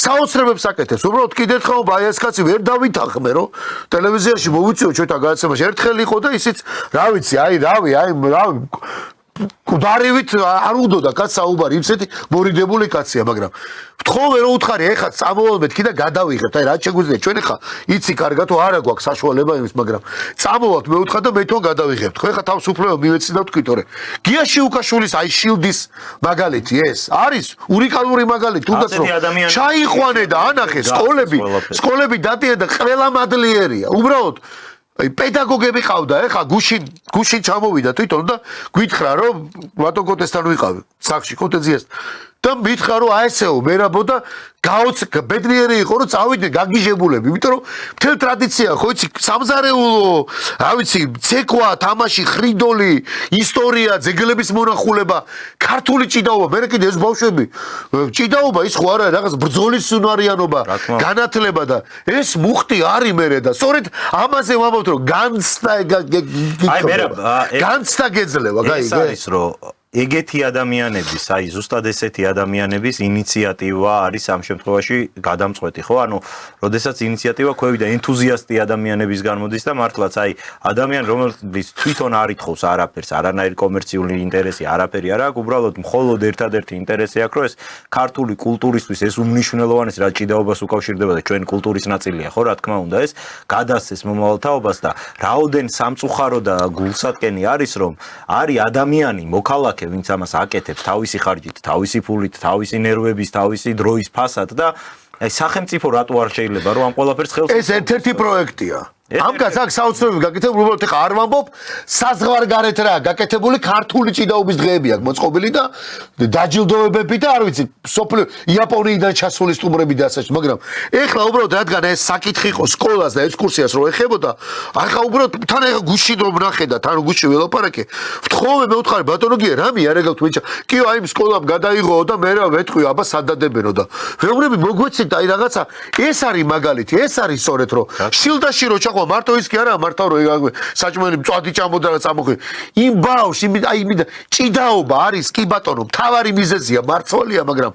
საოცრებებს აკეთებს უბრალოდ კიდე ერთხელ აი ეს კაცი ვერ დავითანხმე რომ ტელევიზიაში მოვიწიო ჩვენთან გადაცემაში ერთხელ იყო და ისიც რა ვიცი აი რავი კუდარივით არ უნდოდა კაც საუბარი იმცეთი მორიდებული კაცია მაგრამ ვთხოვე რომ უთხარი ეხლა წამოვალ მეთქი და გადავიღებთ აი რა შეგვიძლია ჩვენ ეხლა იცი კარგად თუ არა გვაქვს საშუალება იმის მაგრამ წამოვალთ მე ვუთხარ და მე თვითონ გადავიღებთ ხო ეხლა თავს უფლება მივეცი და ვთქვით რომ გია შიუკაშვილის აი შილდის მაგალითი ეს არის უნიკალური მაგალითი თუნდაც რომ ჩაიყვანე და ანახე სკოლები დატია და ყველა მადლიერია უბრალოდ აი პედაგოგები ყავდა ეხლა გუშინ ჩამოვიდა თვითონ და გითხრა რომ ბატონ კოტესთან ვიყავი სახში კოტეძიას და მითხრა რომ აი ესეო მერაბო და ბედნიერი იყო რომ წავიდნენ გაგიჟებულები იმიტომ რომ მთელ ტრადიცია ხო იცი სამზარეულო რა ვიცი ცეკვა თამაში ხრიდოლი ისტორია ძეგლების მონახულება ქართული ჭიდაობა მე კიდე ეს ბავშვები ჭიდაობა ის ხო არა რაღაც ბრძოლის უნარიანობა განათლება და ეს მუხტი არის მერე და სწორედ ამაზე ვამბობთ რომ განცდა გეძლევა გაიგე ეს არის რომ ეგეთი ადამიანების, აი ზუსტად ესეთი ადამიანების ინიციატივა არის ამ შემთხვევაში გადამწყვეტი, ხო? ანუ, როდესაც ინიციატივა ქვევიდა ენთუზიასტი ადამიანების გამოდის და მართლაც აი ადამიანი, რომელიც თვითონ არ ითხოვს არაფერს, არანაირი კომერციული ინტერესი, არაფერი არ აქვს, უბრალოდ მხოლოდ ერთადერთი ინტერესი აქვს, რომ ეს ქართული კულტურისთვის ეს უმნიშვნელოვანესი რაც ჭიდაობას უკავშირდება და ჩვენი კულტურის ნაწილია, ხო, რა თქმა უნდა, ეს გადასცეს მომავალ თაობას და რაოდენ სამწუხარო და გულსატკენი არის, რომ არის ადამიანი, მოქალაქე ვინც ამას აკეთებს თავისი ხარჯით, თავისი ფულით, თავისი ნერვების, თავისი დროის ფასად და აი სახელმწიფო რატო არ შეიძლება რომ ამ ყველაფერს ხელს ეს ერთ-ერთი პროექტია. ამ გასაგ საოცრები გაკეთებული, უბრალოდ ეხა არ ვამბობ, საზღვარგარეთ რა, გაკეთებული ქართული ჭიდაობის დღეები აქვს მოწყობილი და დაჯილდოებები და არ ვიცი, სოფლიო იაპონიიდან ჩასული სტუმრები და ასე, მაგრამ ეხლა უბრალოდ რადგან ეს საკითხი იყო სკოლას და ექსკურსიას რო ეხებოდა, ახლა უბრალოდ თან ეხა გუშინ რომ ნახე და თან გუშინ ველაპარაკე, ვთხოვე მე უთხარი ბატონო გია რამე არ ეგავთ ვიჭა. კიო აი სკოლამ გადაიღო და მე რა ვეთქვი აბა სადადებენო და ვეუბნები მოგვეცით აი რაღაცა ეს არის მაგალითი, ეს არის სწორედ რომ შილდაში რო ჩახვა მარტო ის კი არა მარტო რო საჭმელი მწვადი ჭამოდა და წამოხვი იმ ბავშვი აი იმიდა ჭიდაობა არის კი ბატონო მთავარი მიზეზია მარცვალია მაგრამ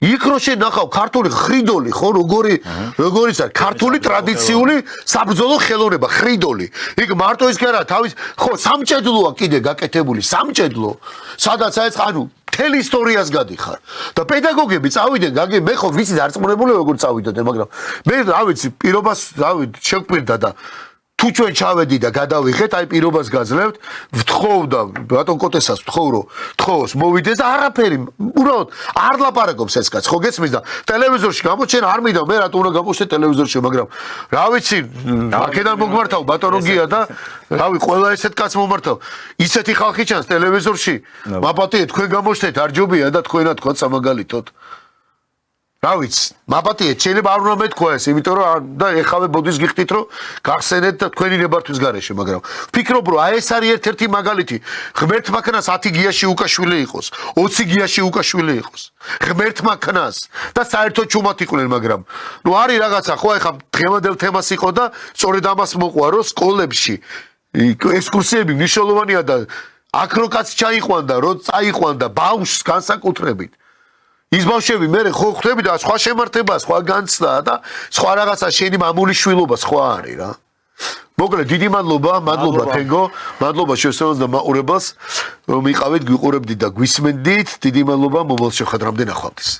იქ რო შენახავ ქართული ხრიდოლი ხო როგორიც არის ქართული ტრადიციული საბრძოლო ხელოვნება ხრიდოლი იქ მარტო ის კი არა თავის ხო სამჭედლოა კიდე გაკეთებული სამჭედლო სადაც აი ანუ მთელი ისტორიას გადიხარ და პედაგოგები წავიდნენ მე ხო ვიცი დარწმუნებული როგორ წავიდოდნენ მაგრამ მე რა ვიცი პირობას რავი შევკვირდა და თუ ჩვენ ჩავედი და გადავიღეთ აი პირობას გაძლევთ ვთხოვ და ბატონ კოტესას ვთხოვ რომ თხოვოს მოვიდეს და არაფერი უბრალოდ არ ლაპარაკობს ეს კაც ხო გესმის და ტელევიზორში გამოჩენ არ მინდა მე რატო უნდა გამოჩნდე ტელევიზორში მაგრამ რა ვიცი აქედან მოგმართავ ბატონო გია და რავი ყველა ესეთ კაც მომართავ ისეთი ხალხი ჩანს ტელევიზორში მაპატიე თქვენ გამოჩნდეთ არ ჯობია და თქვენად თქვა სამაგალითოდ რა ვიცი მაპატიე შეიძლება არ უნდა მეთქვა ეს იმიტომ რომ და ეხავე ბოდის გიხდით რომ გახსენეთ და თქვენი ნებართვის გარეშე მაგრამ ვფიქრობ რომ აი ეს არის ერთ-ერთი მაგალითი ღმერთმა ქნას 10 გიაში უკაშვილი იყოს 20 გიაში უკაშვილი იყოს ღმერთმა ქნას და საერთოდ ჩუმად იყვნენ მაგრამ ნუ არის რაღაცა ხო ეხა დღევანდელ თემას იყო და სწორედ ამას მოყვა რომ სკოლებში ექსკურსიები მნიშვნელოვანია და აქ რო კაც ჩაიყვანდა რო წაიყვანდა ბავშვს განსაკუთრებით ის ბავშვები მე ხო ხვდები და სხვა შემართება, სხვა განცდა და სხვა რაღაცა შენი მამული შვილობა სხვა არის რა. მოკლედ დიდი მადლობა თენგო, მადლობა შეესწავლოს და მაყურებელს რომ იყავით, გვიყურებდით და გვისმენდით. დიდი მადლობა მომავალ შეხვედრამდე ნახვამდის.